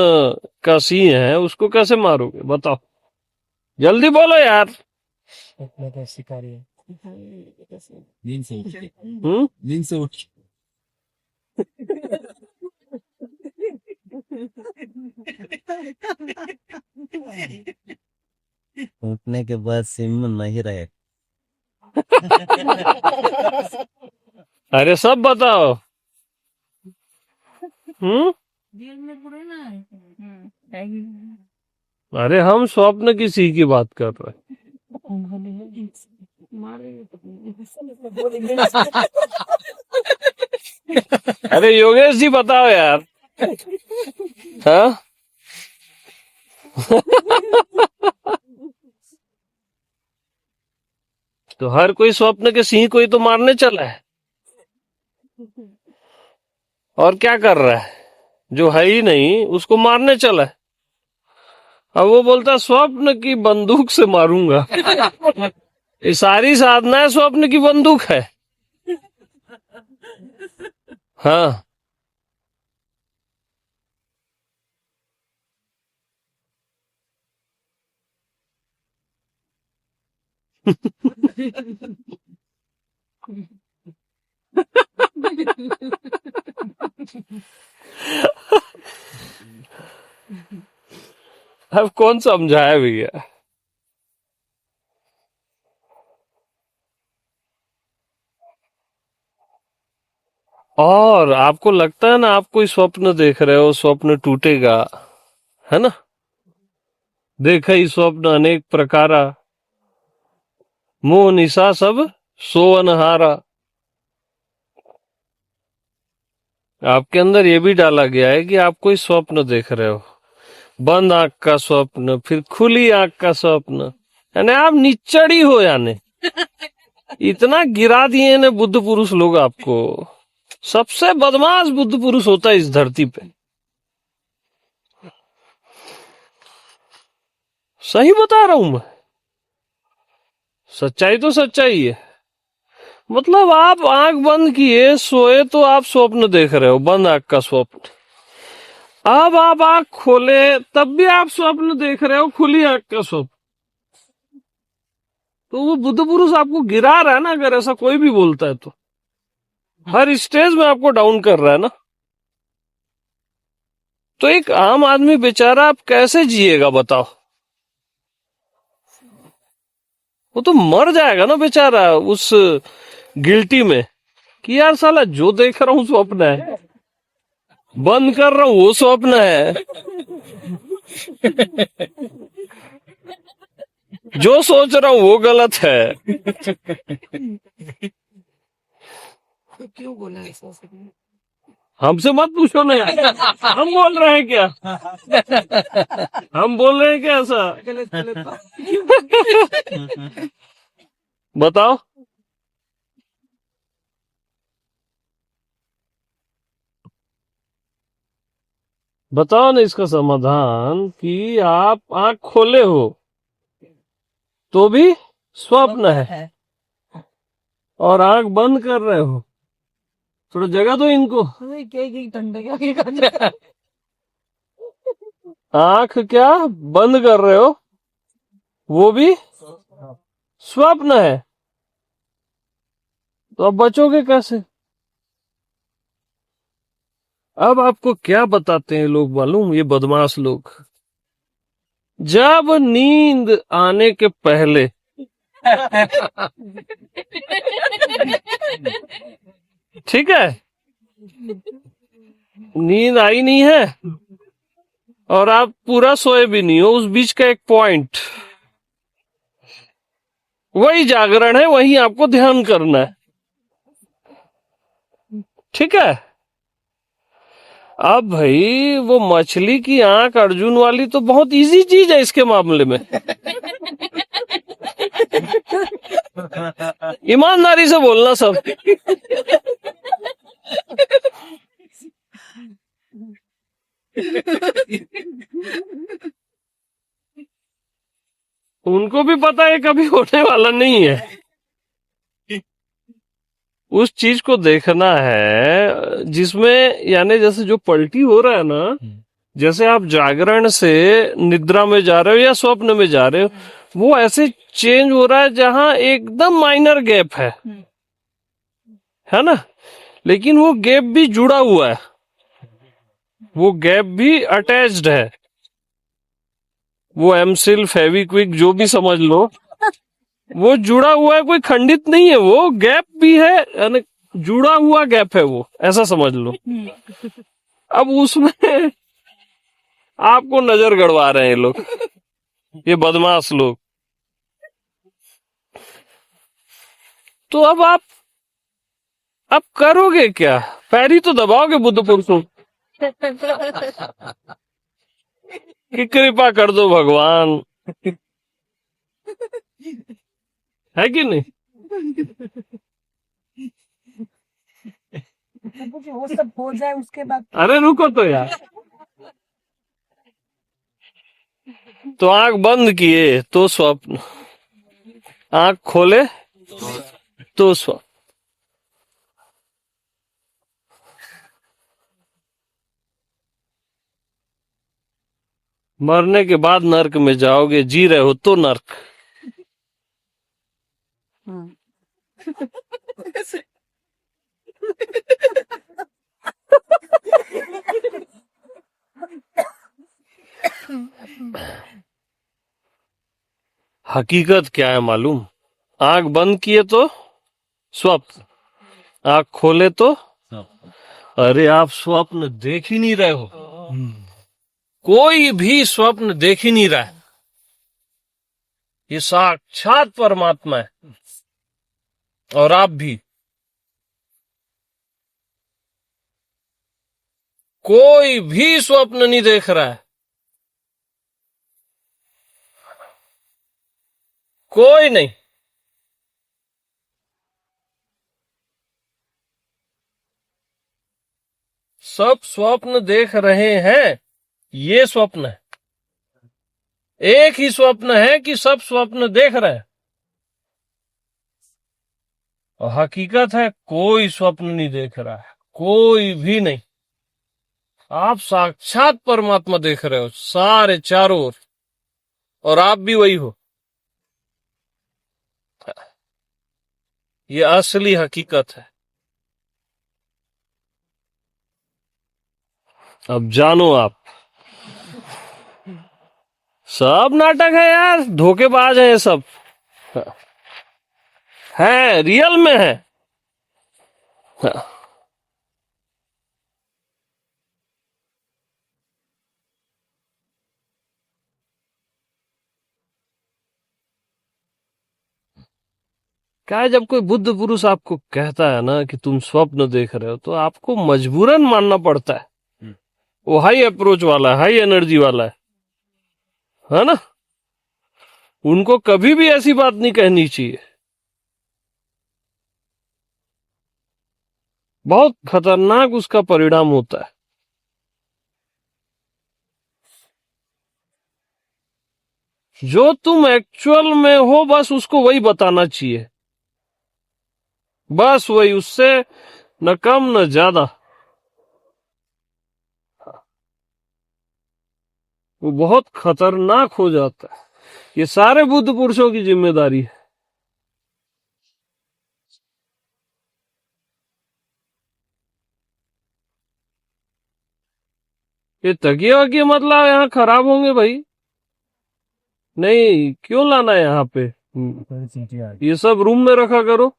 S2: का सिंह है उसको कैसे मारोगे? बताओ, जल्दी बोलो यार।
S4: अपने का शिकारी है।
S3: नींद से उठ के
S2: हम्म?
S3: नींद से उठ
S5: उठने के बाद सिम नहीं रहे।
S2: अरे सब बताओ। अरे हम स्वप्न की सिंह की बात कर रहे हैं। अरे योगेश जी बताओ यार। हाँ? तो हर कोई स्वप्न के सिंह को ही तो मारने चला है, और क्या कर रहा है? जो है ही नहीं उसको मारने चला है। अब वो बोलता है स्वप्न की बंदूक से मारूंगा। ये सारी साधना स्वप्न की बंदूक है। हाँ। अब कौन समझाया भैया? और आपको लगता है ना, आप कोई स्वप्न देख रहे हो, स्वप्न टूटेगा, है ना? देखा ही स्वप्न अनेक प्रकारा, मोह निशा सब सोअनहारा। आपके अंदर ये भी डाला गया है कि आप कोई स्वप्न देख रहे हो, बंद आंख का स्वप्न, फिर खुली आंख का स्वप्न, यानी आप निच्चड़ी हो, यानी इतना गिरा दिए ने बुद्ध पुरुष लोग आपको। सबसे बदमाश बुद्ध पुरुष होता है इस धरती पे। सही बता रहा हूं मैं, सच्चाई तो सच्चाई है। मतलब आप आंख बंद किए सोए तो आप स्वप्न देख रहे हो, बंद आंख का स्वप्न। अब आप आंख खोले तब भी आप स्वप्न देख रहे हो, खुली आंख का स्वप्न। तो वो बुद्ध पुरुष आपको गिरा रहा है ना, अगर ऐसा कोई भी बोलता है तो हर स्टेज में आपको डाउन कर रहा है ना। तो एक आम आदमी बेचारा आप कैसे जिएगा बताओ? वो तो मर जाएगा ना बेचारा उस गिल्टी में कि यार साला जो देख रहा हूं स्वप्न है, बंद कर रहा हूं वो स्वप्न है, जो सोच रहा हूं वो गलत है।
S4: तो क्यों बोला ऐसा उसने?
S2: हमसे मत पूछो ना यार, हम बोल रहे हैं क्या? हम बोल रहे हैं क्या ऐसा?
S4: गलत गलत बात।
S2: बताओ। बताओ ना इसका समाधान कि आप आंख खोले हो तो भी स्वप्न है और आंख बंद कर रहे हो। थोड़ा जगह दो इनको।
S4: अरे क्या ठंडा क्या करना?
S2: आंख क्या बंद कर रहे हो, वो भी स्वप्न है, तो अब बचोगे कैसे? अब आपको क्या बताते हैं लोग मालूम, ये बदमाश लोग, जब नींद आने के पहले ठीक है, नींद आई नहीं है और आप पूरा सोए भी नहीं हो, उस बीच का एक पॉइंट, वही जागरण है, वही आपको ध्यान करना है। ठीक है। अब भाई वो मछली की आंख अर्जुन वाली तो बहुत इजी चीज है इसके मामले में। ईमानदारी से बोलना सब। उनको भी पता है कभी होने वाला नहीं है। उस चीज को देखना है जिसमें, यानी जैसे जो पलटी हो रहा है ना, जैसे आप जागरण से निद्रा में जा रहे हो या स्वप्न में जा रहे हो, वो ऐसे चेंज हो रहा है जहां एकदम माइनर गैप है ना, लेकिन वो गैप भी जुड़ा हुआ है, वो गैप भी अटैच्ड है। वो एमसिल फेविक्विक जो भी समझ लो, वो जुड़ा हुआ है, कोई खंडित नहीं है, वो गैप भी है, यानी जुड़ा हुआ गैप है वो, ऐसा समझ लो। अब उसमें आपको नजर गड़वा रहे हैं लोग, ये बदमाश लोग। तो अब आप करोगे क्या? पैर ही तो दबाओगे बुद्ध पुरुषों कि कृपा कर दो भगवान, है कि नहीं?
S4: वो सब हो जाए उसके बाद
S2: अरे रुको तो यार। तो आंख बंद किए तो स्वप्न, आंख खोले तो स्वप्न। मरने के बाद नर्क में जाओगे, जी रहे हो तो नर्क। हकीकत क्या है मालूम? आंख बंद किए तो स्वप्न, आंख खोले तो, अरे आप स्वप्न देख ही नहीं रहे हो, कोई भी स्वप्न देख ही नहीं रहा है, ये साक्षात परमात्मा है और आप भी। कोई भी स्वप्न नहीं देख रहा है, कोई नहीं। सब स्वप्न देख रहे हैं, ये स्वप्न है। एक ही स्वप्न है कि सब स्वप्न देख रहे हैं, और हकीकत है कोई स्वप्न नहीं देख रहा है, कोई भी नहीं। आप साक्षात परमात्मा देख रहे हो सारे चारों ओर, और आप भी वही हो। ये असली हकीकत है। अब जानो आप, सब नाटक है यार, धोखेबाज है ये सब। है, रियल में है। क्या है, जब कोई बुद्ध पुरुष आपको कहता है ना कि तुम स्वप्न देख रहे हो, तो आपको मजबूरन मानना पड़ता है। वो हाई अप्रोच वाला है, हाई एनर्जी वाला है ना। उनको कभी भी ऐसी बात नहीं कहनी चाहिए। बहुत खतरनाक उसका परिणाम होता है। जो तुम एक्चुअल में हो, बस उसको वही बताना चाहिए, बस वही, उससे न कम न ज्यादा। वो बहुत खतरनाक हो जाता है। ये सारे बुद्ध पुरुषों की जिम्मेदारी है। ये तकिए वकिए मतलब यहाँ खराब होंगे भाई, नहीं क्यों लाना है यहाँ पे। ये सब रूम में रखा करो।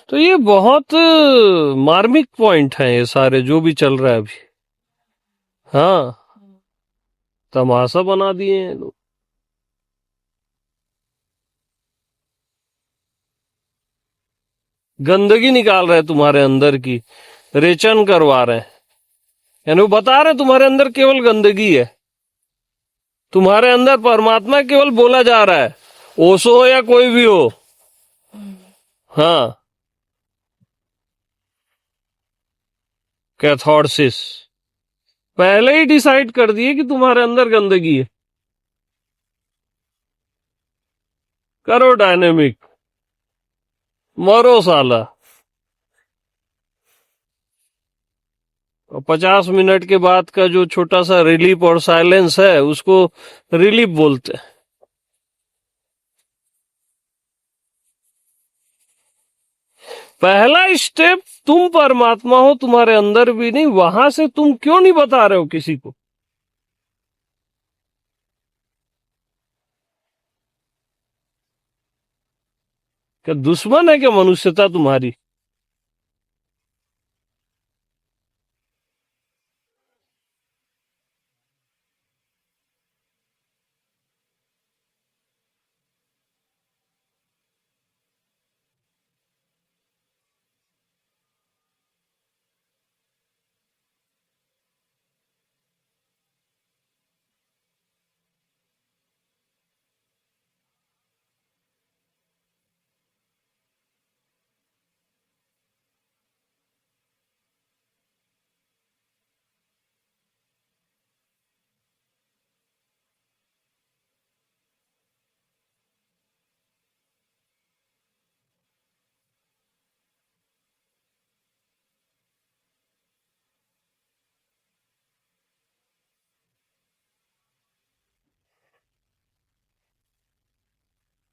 S2: तो ये बहुत मार्मिक पॉइंट है ये सारे जो भी चल रहा है अभी। हाँ, तमाशा बना दिए हैं लोग। गंदगी निकाल रहे हैं तुम्हारे अंदर की, रेचन करवा रहे हैं। यानी वो बता रहे हैं तुम्हारे अंदर केवल गंदगी है, तुम्हारे अंदर परमात्मा केवल बोला जा रहा है, ओशो हो या कोई भी हो। हाँ, कैथोडसिस पहले ही डिसाइड कर दिए कि तुम्हारे अंदर गंदगी है। करो डायनेमिक, मरो साला। और 50 मिनट के बाद का जो छोटा सा रिलीफ और साइलेंस है, उसको रिलीफ बोलते हैं। पहला स्टेप, तुम परमात्मा हो, तुम्हारे अंदर भी नहीं, वहां से तुम क्यों नहीं बता रहे हो किसी को। क्या दुश्मन है क्या मनुष्यता तुम्हारी।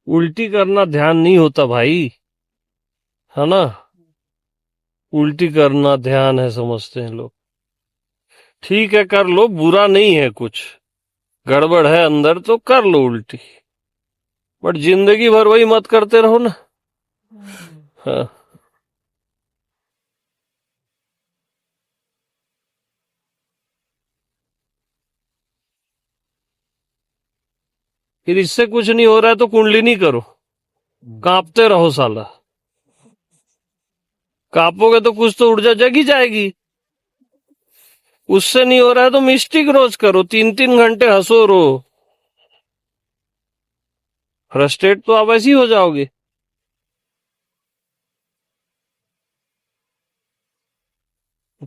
S2: उल्टी करना ध्यान नहीं होता भाई, है ना। उल्टी करना ध्यान है समझते हैं लोग। ठीक है, कर लो, बुरा नहीं है, कुछ गड़बड़ है अंदर तो कर लो उल्टी, बट जिंदगी भर वही मत करते रहो ना। हाँ, फिर इससे कुछ नहीं हो रहा है तो कुंडली नहीं करो, कांपते रहो साला। कांपोगे तो कुछ तो ऊर्जा जगी जाएगी। उससे नहीं हो रहा है तो मिस्टिक रोज करो, 3-3 घंटे हंसो रो। फ्रस्ट्रेट तो आप ऐसे ही हो जाओगे।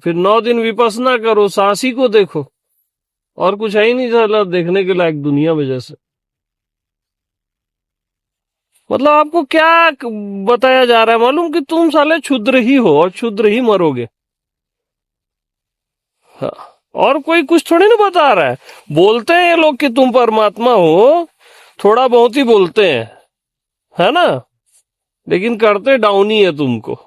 S2: फिर 9 दिन विपස්සना करो, सांसी को देखो, और कुछ है ही नहीं चला देखने के लायक दुनिया में। जैसे मतलब आपको क्या बताया जा रहा है मालूम, कि तुम साले क्षुद्र ही हो और क्षुद्र ही मरोगे। हाँ, और कोई कुछ थोड़ी ना बता रहा है। बोलते हैं ये लोग कि तुम परमात्मा हो, थोड़ा बहुत ही बोलते हैं, है ना, लेकिन करते डाउन ही है तुमको।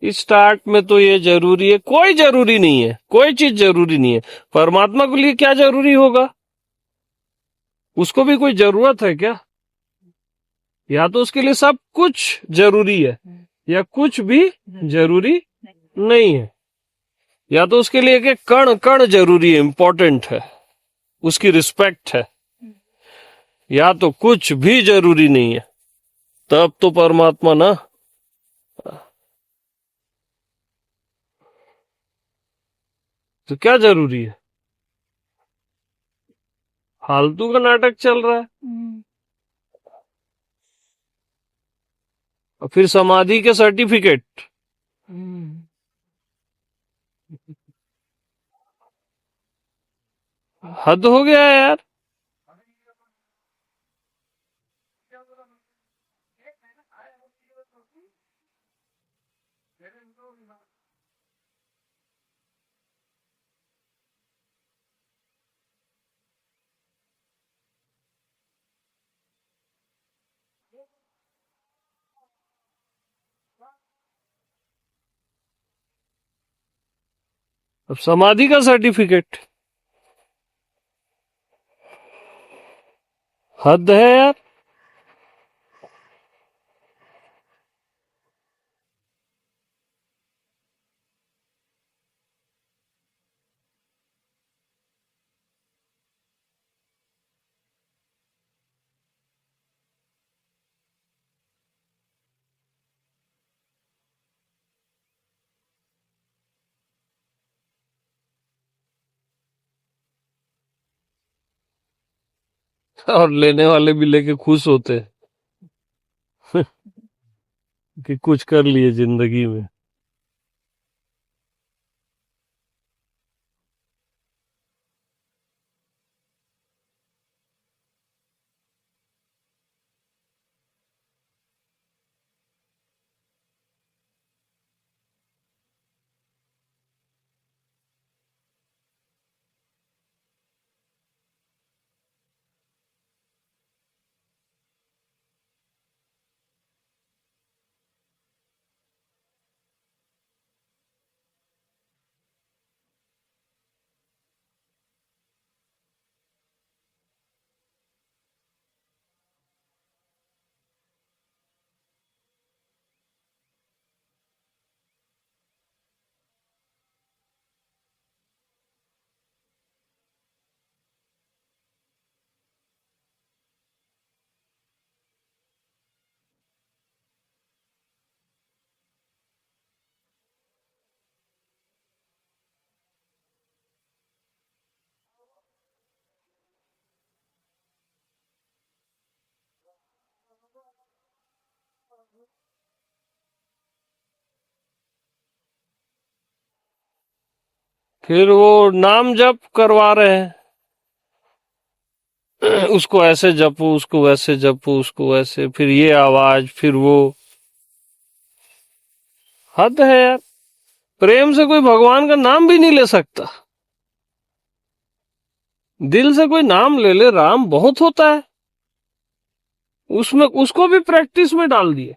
S2: स्टार्ट में तो ये जरूरी है, कोई जरूरी नहीं है, कोई चीज जरूरी नहीं है। परमात्मा के लिए क्या जरूरी होगा? उसको भी कोई जरूरत है क्या? या तो उसके लिए सब कुछ जरूरी है, या कुछ भी जरूरी नहीं है। या तो उसके लिए एक कण कण जरूरी है, इंपॉर्टेंट है, उसकी रिस्पेक्ट है, या तो कुछ भी जरूरी नहीं है। तब तो परमात्मा ना। तो क्या जरूरी है? फालतू का नाटक चल रहा है। और फिर समाधि के सर्टिफिकेट, हद हो गया है यार। अब समाधि का सर्टिफिकेट, हद है यार। और लेने वाले भी लेके खुश होते हैं कि कुछ कर लिए जिंदगी में। फिर वो नाम जप करवा रहे हैं, उसको ऐसे जपो, उसको वैसे जपो, उसको वैसे, फिर ये आवाज, फिर वो। हद है यार। प्रेम से कोई भगवान का नाम भी नहीं ले सकता। दिल से कोई नाम ले ले, राम बहुत होता है। उसमें उसको भी प्रैक्टिस में डाल दिए।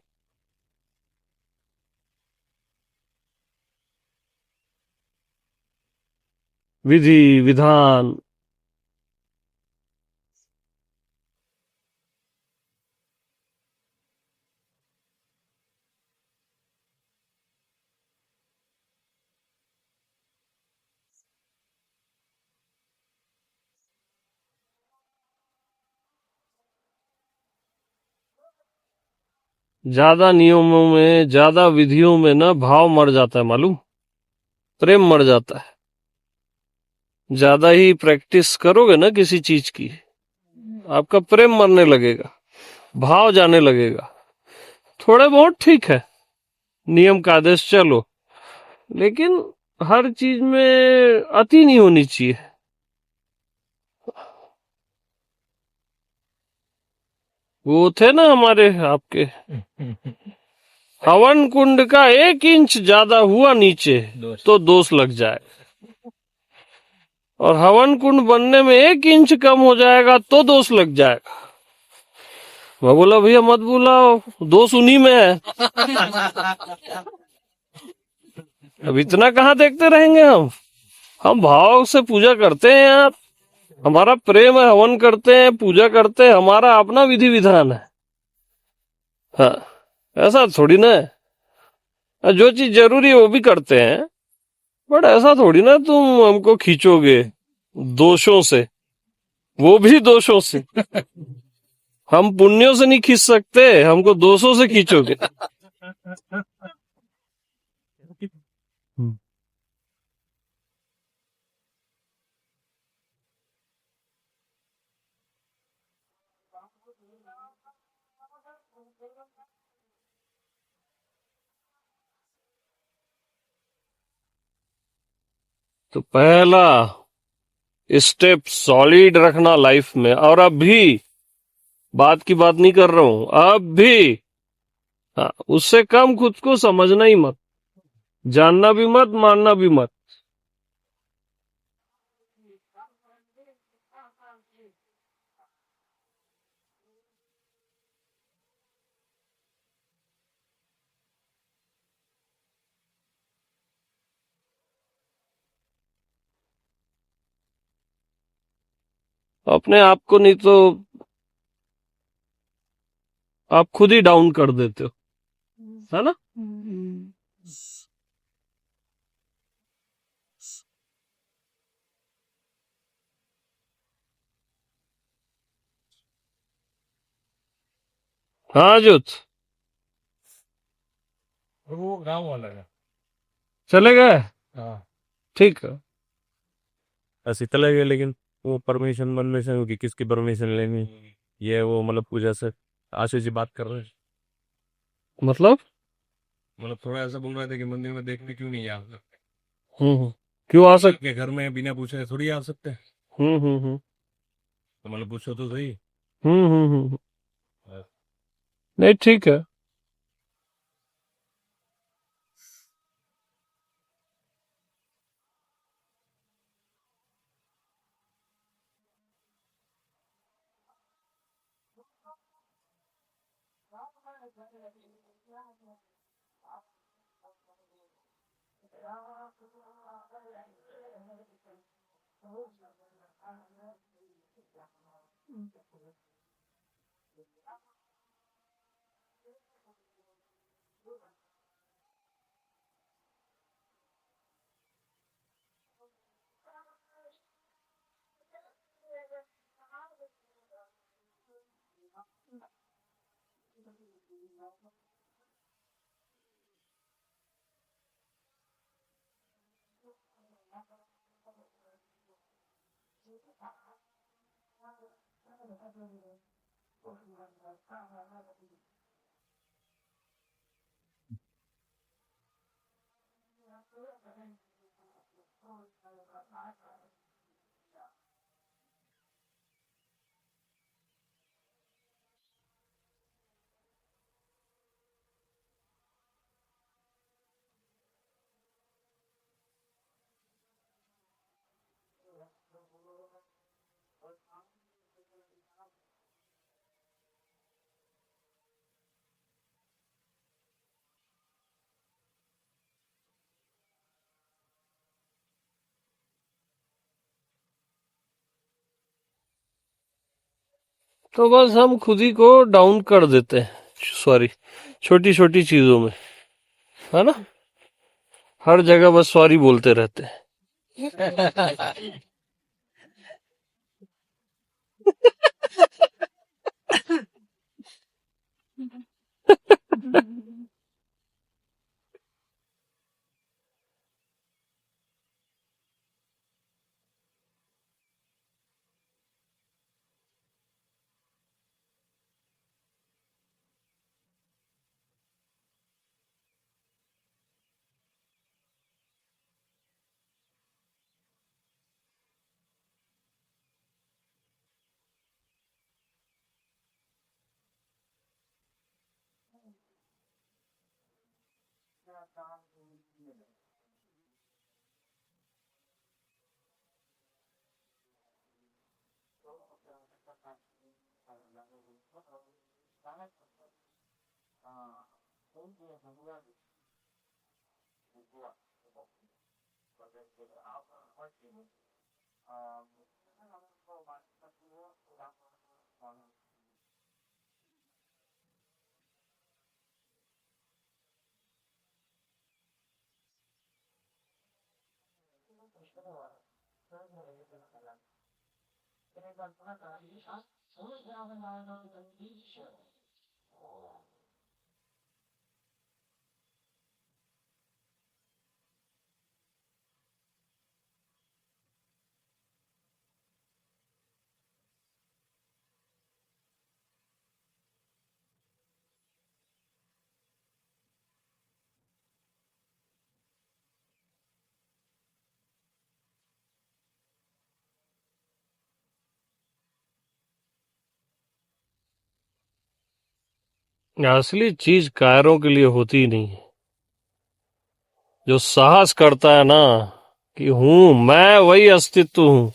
S2: विधि विधान। ज्यादा नियमों में, ज्यादा विधियों में ना भाव मर जाता है, मालूम, प्रेम मर जाता है। ज्यादा ही प्रैक्टिस करोगे ना किसी चीज की, आपका प्रेम मरने लगेगा, भाव जाने लगेगा। थोड़े बहुत ठीक है, नियम का आदेश चलो, लेकिन हर चीज में अति नहीं होनी चाहिए। वो थे ना हमारे आपके, हवन कुंड का 1 इंच ज्यादा हुआ नीचे तो दोष लग जाए, और हवन कुंड बनने में 1 इंच कम हो जाएगा तो दोष लग जाएगा। मैं बोला भैया मत बुलाओ, दोष उन्हीं में है। अब इतना कहाँ देखते रहेंगे हम भाव से पूजा करते हैं यार, हमारा प्रेम है, हवन करते हैं, पूजा करते हैं, हमारा अपना विधि विधान है। हाँ, ऐसा थोड़ी ना है, जो चीज जरूरी है वो भी करते हैं, बट ऐसा थोड़ी ना तुम हमको खींचोगे दोषों से, वो भी दोषों से। हम पुण्यों से नहीं खींच सकते, हमको दोषों से खींचोगे। तो पहला स्टेप सॉलिड रखना लाइफ में, और अब भी बात की बात नहीं कर रहा हूं, अब भी। हाँ, उससे कम खुद को समझना ही मत, जानना भी मत, मानना भी मत। अपने आप को नहीं तो आप खुद ही डाउन कर देते हो, है ना। हाँ जुत,
S1: वो गांव वाला है।
S2: चले गए,
S1: हाँ,
S2: ठीक है।
S6: ऐसे चले गए, लेकिन वो परमिशन परमिशन होगी, किसकी परमिशन लेनी, ये वो मतलब पूजा से आशीष जी बात कर रहे हैं।
S2: मतलब
S6: मतलब थोड़ा ऐसा बोल रहे थे कि मंदिर में देखने क्यों नहीं आ सकते,
S2: क्यों आ सकते।
S6: के घर में बिना पूछे थोड़ी आ सकते हैं।
S2: हम्म।
S6: तो मतलब पूछो तो सही।
S2: हम्म। नहीं ठीक है। तो बस हम खुद ही को डाउन कर देते हैं, सॉरी, छोटी छोटी चीजों में, है ना। हर जगह बस सॉरी बोलते रहते हैं। असली चीज कायरों के लिए होती ही नहीं है। जो साहस करता है ना कि हूं मैं वही अस्तित्व हूं,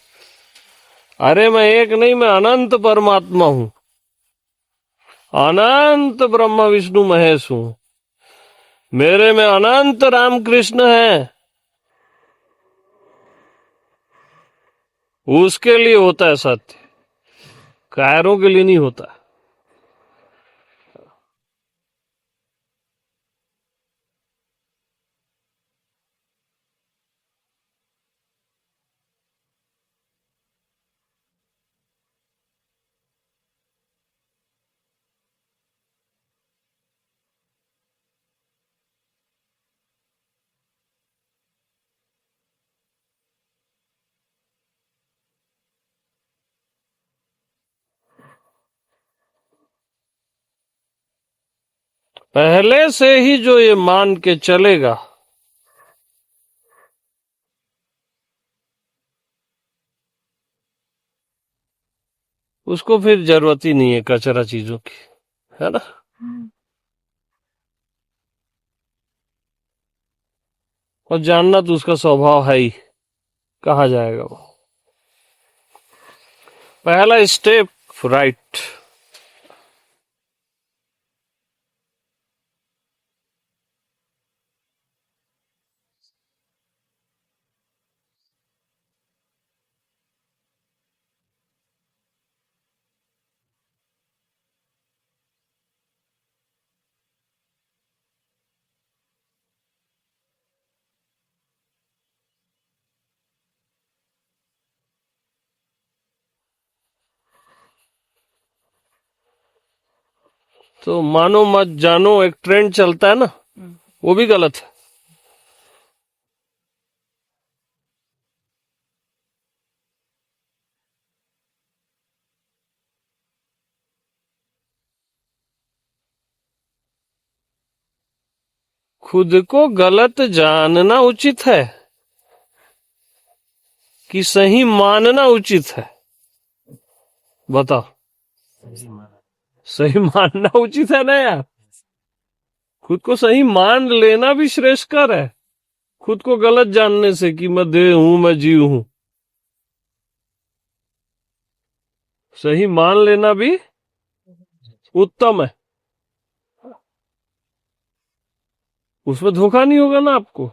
S2: अरे मैं एक नहीं, मैं अनंत परमात्मा हूं, अनंत ब्रह्मा विष्णु महेश हूं, मेरे में अनंत राम कृष्ण है, उसके लिए होता है सत्य, कायरों के लिए नहीं होता। पहले से ही जो ये मान के चलेगा उसको फिर जरूरत ही नहीं है कचरा चीजों की, है ना। और जानना तो उसका स्वभाव है ही, कहा जाएगा वो। पहला स्टेप राइट। तो मानो मत जानो एक ट्रेंड चलता है ना, वो भी गलत है। खुद को गलत जानना उचित है कि सही मानना उचित है? बताओ। सही मानना उचित है ना यार। खुद को सही मान लेना भी श्रेष्ठकर है खुद को गलत जानने से कि मैं देह हूं, मैं जीव हूं। सही मान लेना भी उत्तम है, उसमें धोखा नहीं होगा ना आपको।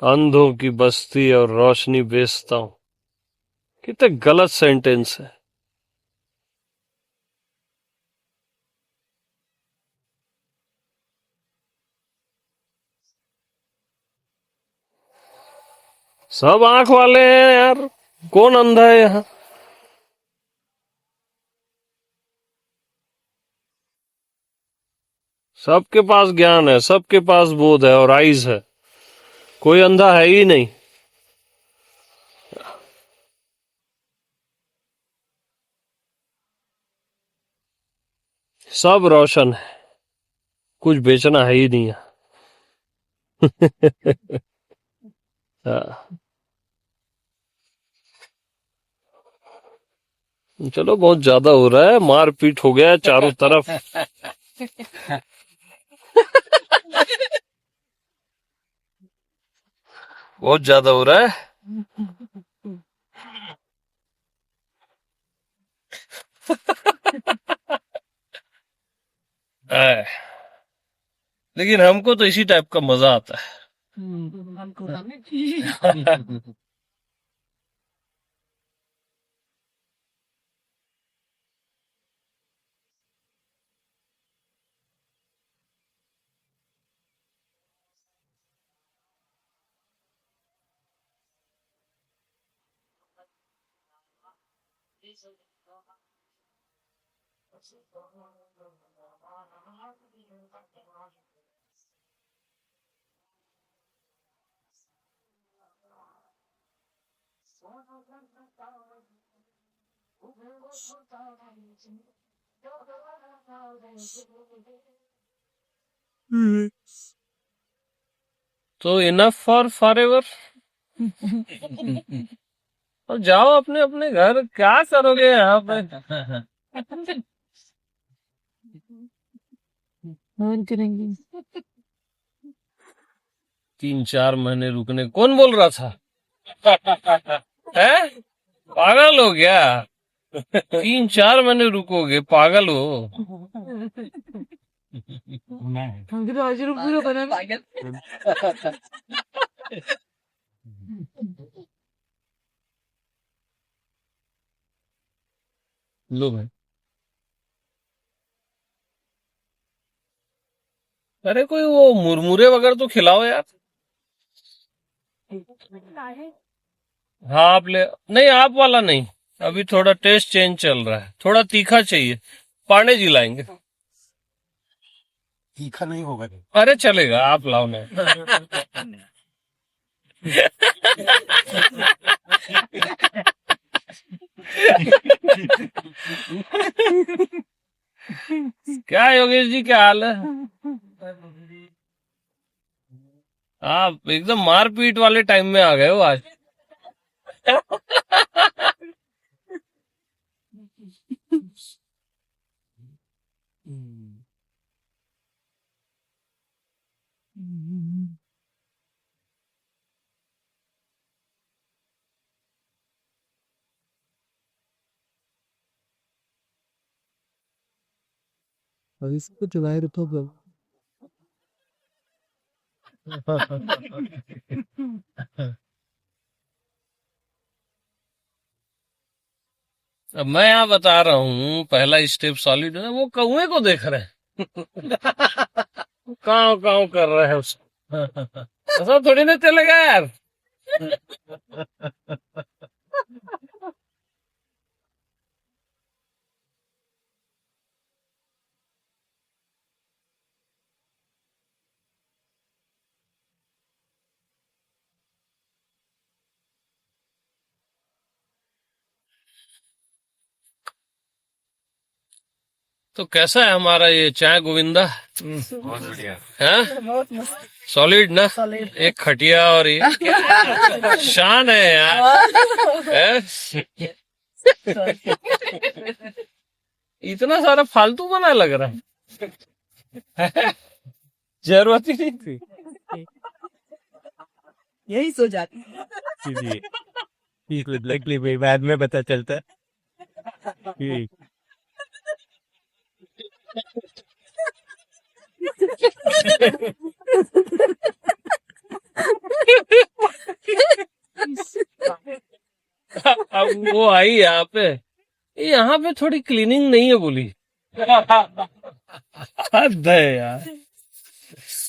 S2: अंधों की बस्ती और रोशनी बेचता हूं, कितने गलत सेंटेंस है। सब आंख वाले हैं यार, कौन अंधा है यहाँ? सबके पास ज्ञान है, सबके पास बोध है और आइज है, कोई अंधा है ही नहीं। सब रोशन है, कुछ बेचना है ही नहीं यहाँ। हाँ, चलो बहुत ज्यादा हो रहा है, मारपीट हो गया है चारों तरफ। बहुत ज्यादा हो रहा है। आह, लेकिन हमको तो इसी टाइप का मजा आता है। तो इनफ फॉर फॉरएवर। और जाओ अपने अपने घर, क्या करोगे यहाँ पे?
S4: और करेंगे
S2: 3-4 महीने रुकने कौन बोल रहा था? है पागल हो गया? 3-4 महीने रुकोगे, पागल हो?
S4: हम तो आज रुक पूरा बना
S2: लो भाई, अरे कोई वो मुरमुरे वगैरह तो खिलाओ यार। हाँ आप ले, नहीं आप वाला नहीं, अभी थोड़ा टेस्ट चेंज चल रहा है, थोड़ा तीखा चाहिए। पांडे जी लाएंगे।
S3: तीखा नहीं होगा।
S2: अरे चलेगा, आप लाओ ना। क्या योगेश जी, क्या हाल है? आप एकदम मारपीट वाले टाइम में आ गए हो आज।
S4: और इसको चलाए तो
S2: अब मैं यहाँ बता रहा हूँ, पहला स्टेप सॉलिड है, वो कौए को देख रहे हैं। काव काव कर रहे हैं उसको। ऐसा थोड़ी ना चलेगा यार। तो कैसा है हमारा ये चाय गोविंदा?
S3: बहुत बढ़िया।
S2: है सॉलिड ना? एक खटिया और ये शान है यार। है? इतना सारा फालतू बना लग रहा है। जरूरत ही नहीं थी।
S4: यही सो जाती
S5: भाई बाद में पता चलता है।
S2: वो आई यहाँ पे, यहाँ पे थोड़ी क्लीनिंग नहीं है बोली। हद है यार।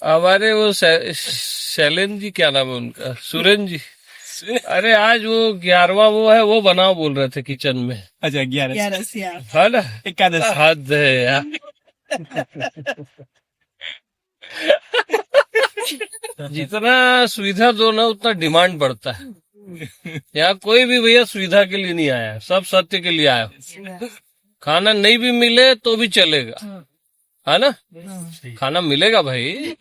S2: हमारे वो शैलेंद्र जी, क्या नाम है उनका, सुरेंद्र जी, अरे आज वो 11वां वो है, वो बनाओ बोल रहे थे किचन में,
S3: अच्छा 11
S4: Yes, yeah.
S2: है ना।
S3: एकादश
S2: हद है यार। जितना सुविधा दो ना उतना डिमांड बढ़ता है। यहाँ कोई भी भैया सुविधा के लिए नहीं आया है, सब सत्य के लिए आया है। खाना नहीं भी मिले तो भी चलेगा, है ना। खाना मिलेगा भाई।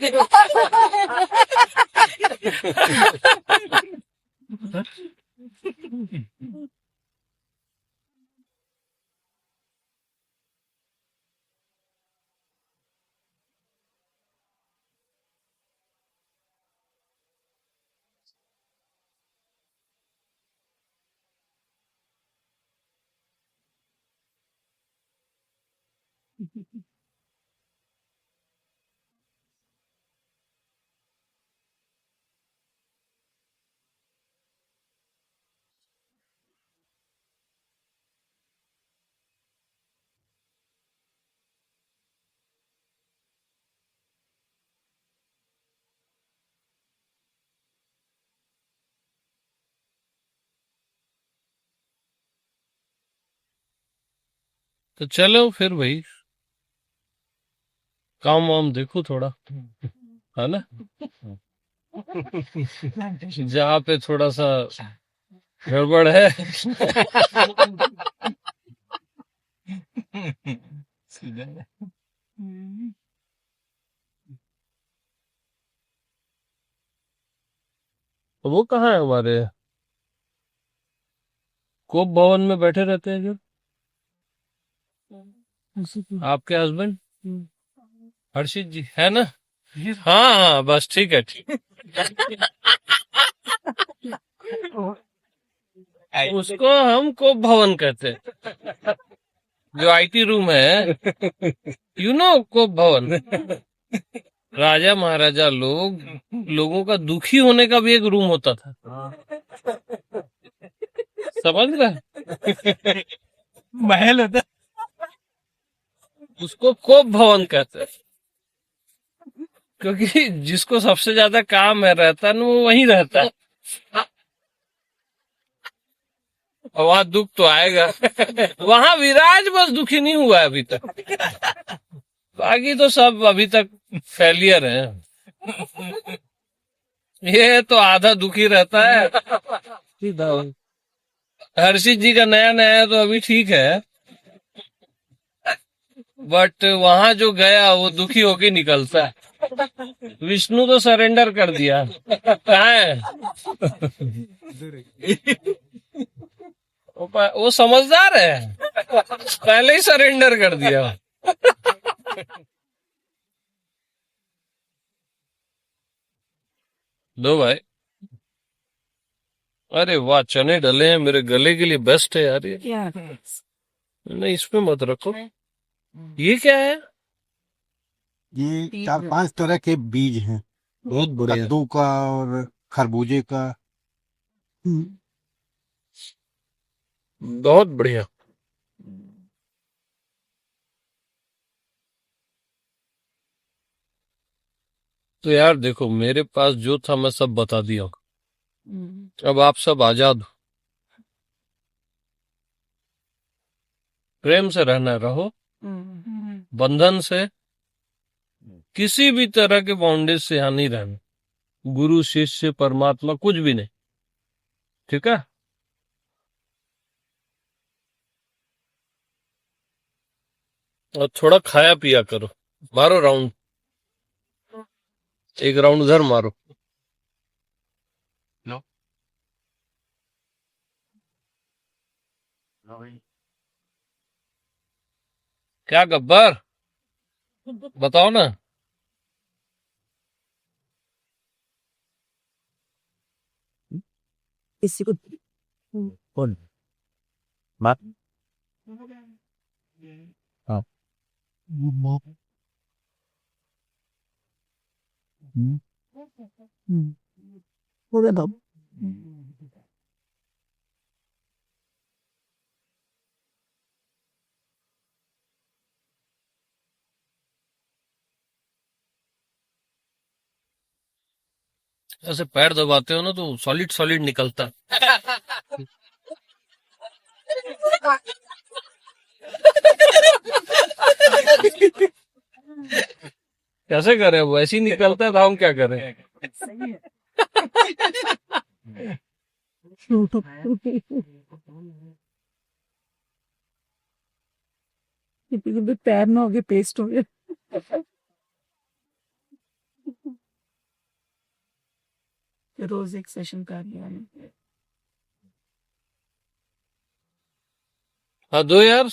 S2: तो चलो फिर भाई, काम वाम देखो थोड़ा, है ना। जहाँ पे थोड़ा सा गड़बड़ है, तो वो कहाँ है हमारे कोप भवन में बैठे रहते हैं जो आपके हस्बैंड हर्षित जी, है ना। हाँ हाँ, बस ठीक है, ठीक। उसको हम कोप भवन कहते हैं, जो आईटी रूम है, यू नो कोप भवन। राजा महाराजा लोगों का दुखी होने का भी एक रूम होता था, समझ रहे।
S3: महल होता
S2: उसको कोप भवन कहते हैं, क्योंकि जिसको सबसे ज्यादा काम है रहता है ना, वो वहीं रहता है। और वहां दुख तो आएगा। वहां विराज बस दुखी नहीं हुआ है अभी तक, बाकी तो सब अभी तक फेलियर है। ये तो आधा दुखी रहता है। हर्षित जी का नया नया है तो अभी ठीक है, बट वहां जो गया वो दुखी होके निकलता है। विष्णु तो सरेंडर कर दिया, कहाँ है। वो समझदार है, पहले ही सरेंडर कर दिया। लो भाई, अरे वाह, चने डले हैं, मेरे गले के लिए बेस्ट है यार ये।
S4: Yeah.
S2: नहीं, इसमें मत रखो। ये क्या है।
S7: ये 4-5 तरह के बीज हैं,
S2: बहुत बढ़िया।
S7: कद्दू का और खरबूजे का।
S2: बहुत बढ़िया। तो यार देखो, मेरे पास जो था मैं सब बता दिया, अब आप सब आजाद हो। प्रेम से रहना, रहो बंधन से, किसी भी तरह के बाउंडेज से यहाँ नहीं रहना, गुरु शिष्य परमात्मा कुछ भी नहीं, ठीक है। और थोड़ा खाया पिया करो, मारो राउंड, एक राउंड उधर मारो। क्या गब्बर, बताओ ना।
S4: किसी को
S5: कौन बात हाँ
S4: हो गया बाबू।
S2: ऐसे पैर दबाते हो ना तो सॉलिड सॉलिड निकलता है। कैसे करें, वो ऐसे ही निकलता है तो हम क्या करें।
S4: पैर ना हो गए, पेस्ट हो गए। रोज एक सेशन कर लिया।
S2: हाँ दो यार।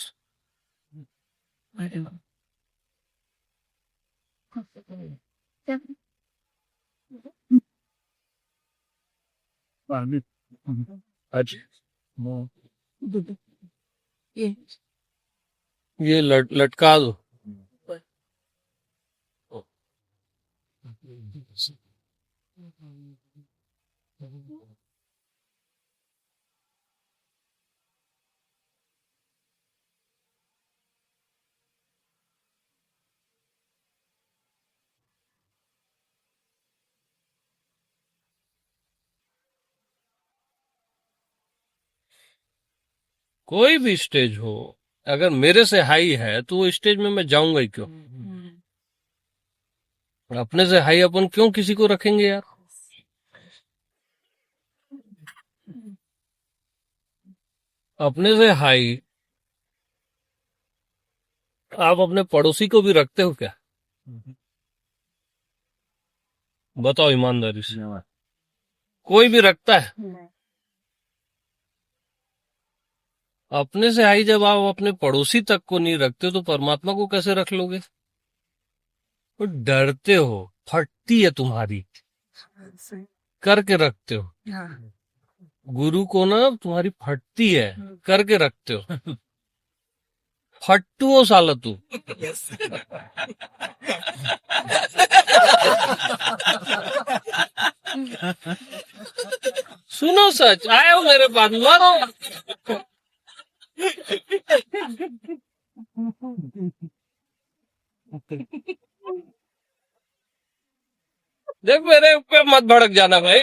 S2: अच्छा
S4: ये
S2: ये लटका दो। कोई भी स्टेज हो, अगर मेरे से हाई है तो वो स्टेज में मैं जाऊंगा ही क्यों। अपने से हाई अपन क्यों किसी को रखेंगे यार। अपने से हाई आप अपने पड़ोसी को भी रखते हो क्या, बताओ ईमानदारी से। कोई भी रखता है। अपने से हाई जब आप अपने पड़ोसी तक को नहीं रखते तो परमात्मा को कैसे रख लोगे। तो डरते हो, फटती है तुम्हारी, करके रखते हो। गुरु को ना तुम्हारी फटती है, करके रखते हो। फट्टू हो साला तू। सुनो सच, आए हो मेरे पास मत। देख मेरे ऊपर मत भड़क जाना भाई।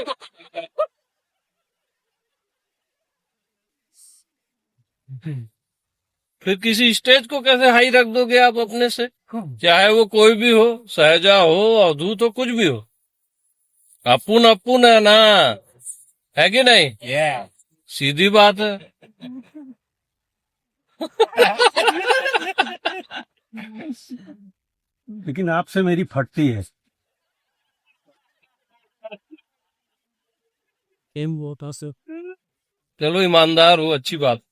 S2: फिर किसी स्टेज को कैसे हाई रख दोगे आप अपने से, चाहे वो कोई भी हो, सहजा हो, अवधूत हो, कुछ भी हो। अपुन अपुन है ना, है कि नहीं। सीधी बात है।
S8: लेकिन आपसे मेरी फटती है।
S2: चलो ईमानदार हो, अच्छी बात।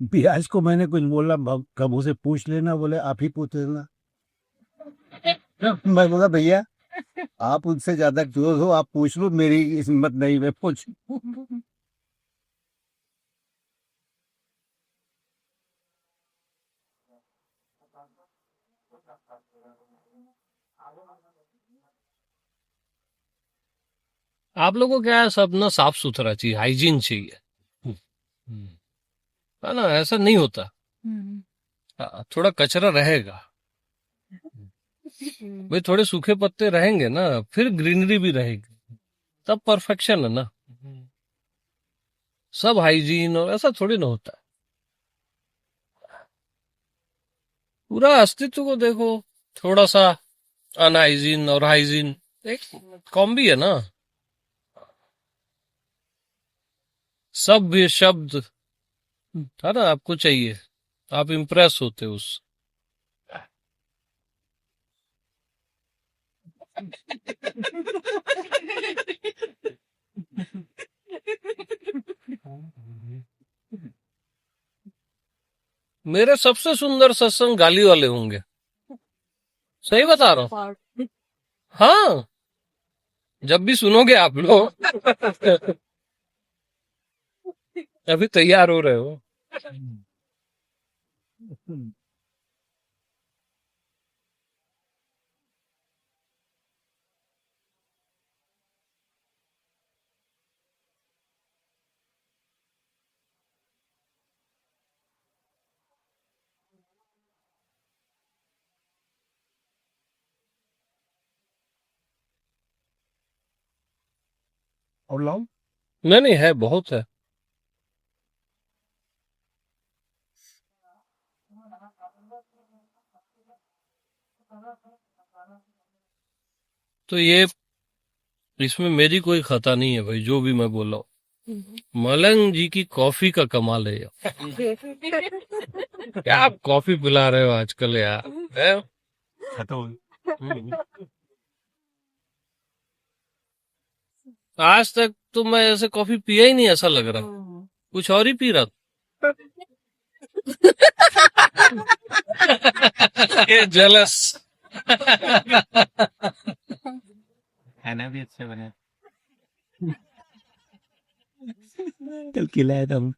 S8: बियाज को मैंने कुछ बोला, कबू से पूछ लेना, बोले आप ही पूछ लेना। मैं बोला भैया आप उनसे ज्यादा क्लोज हो, आप पूछ लो, मेरी हिम्मत नहीं, मैं पूछ।
S2: आप लोगों को क्या है, सब ना साफ सुथरा चाहिए, हाइजीन चाहिए, है ना। ऐसा नहीं होता। थोड़ा कचरा रहेगा भाई, थोड़े सूखे पत्ते रहेंगे ना, फिर ग्रीनरी भी रहेगी, तब परफेक्शन है ना। सब हाइजीन और ऐसा थोड़ी ना होता है। पूरा अस्तित्व को देखो, थोड़ा सा अनहाइजीन और हाइजीन एक कॉम्बी है ना। सब भी शब्द है ना, आपको चाहिए, आप इम्प्रेस होते हो उस। मेरे सबसे सुंदर सत्संग गाली वाले होंगे, सही बता रहा हूँ। हाँ, जब भी सुनोगे आप लोग। अभी तैयार हो रहे हो।
S8: और लाओ।
S2: नहीं नहीं, है बहुत है। तो ये इसमें मेरी कोई खता नहीं है भाई, जो भी मैं बोल रहा हूँ। मलंग जी की कॉफी का कमाल है यार। क्या आप कॉफी पिला रहे हो आजकल यार, है? आज तक तो मैं ऐसे कॉफी पिया ही नहीं, ऐसा लग रहा है कुछ और ही पी रहा था। ये जेलस।
S3: खाना भी अच्छा बना।
S5: कल खिलाया था हम।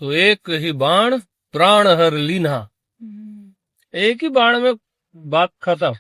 S2: तो एक ही बाण प्राण हर लीना, एक ही बाण में बात खत्म।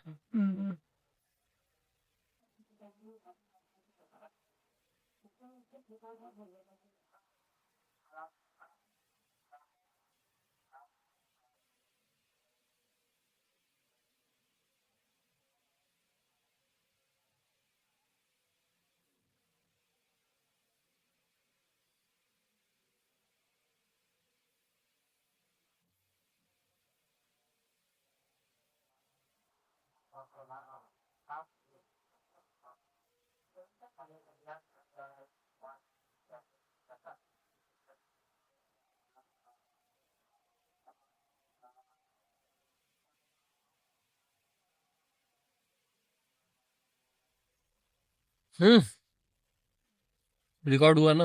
S2: रिकॉर्ड हुआ ना?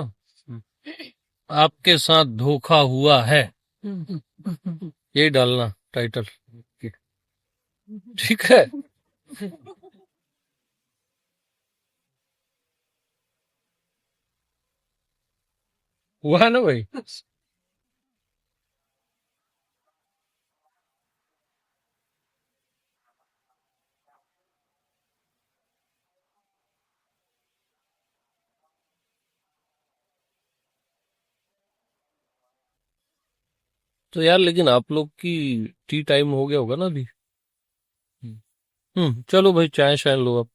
S2: आपके साथ धोखा हुआ है, यही डालना टाइटल, ठीक है? हुआ है ना भाई? तो यार लेकिन आप लोग की टी टाइम हो गया होगा ना अभी? चलो भाई, चाय शाय लो आप।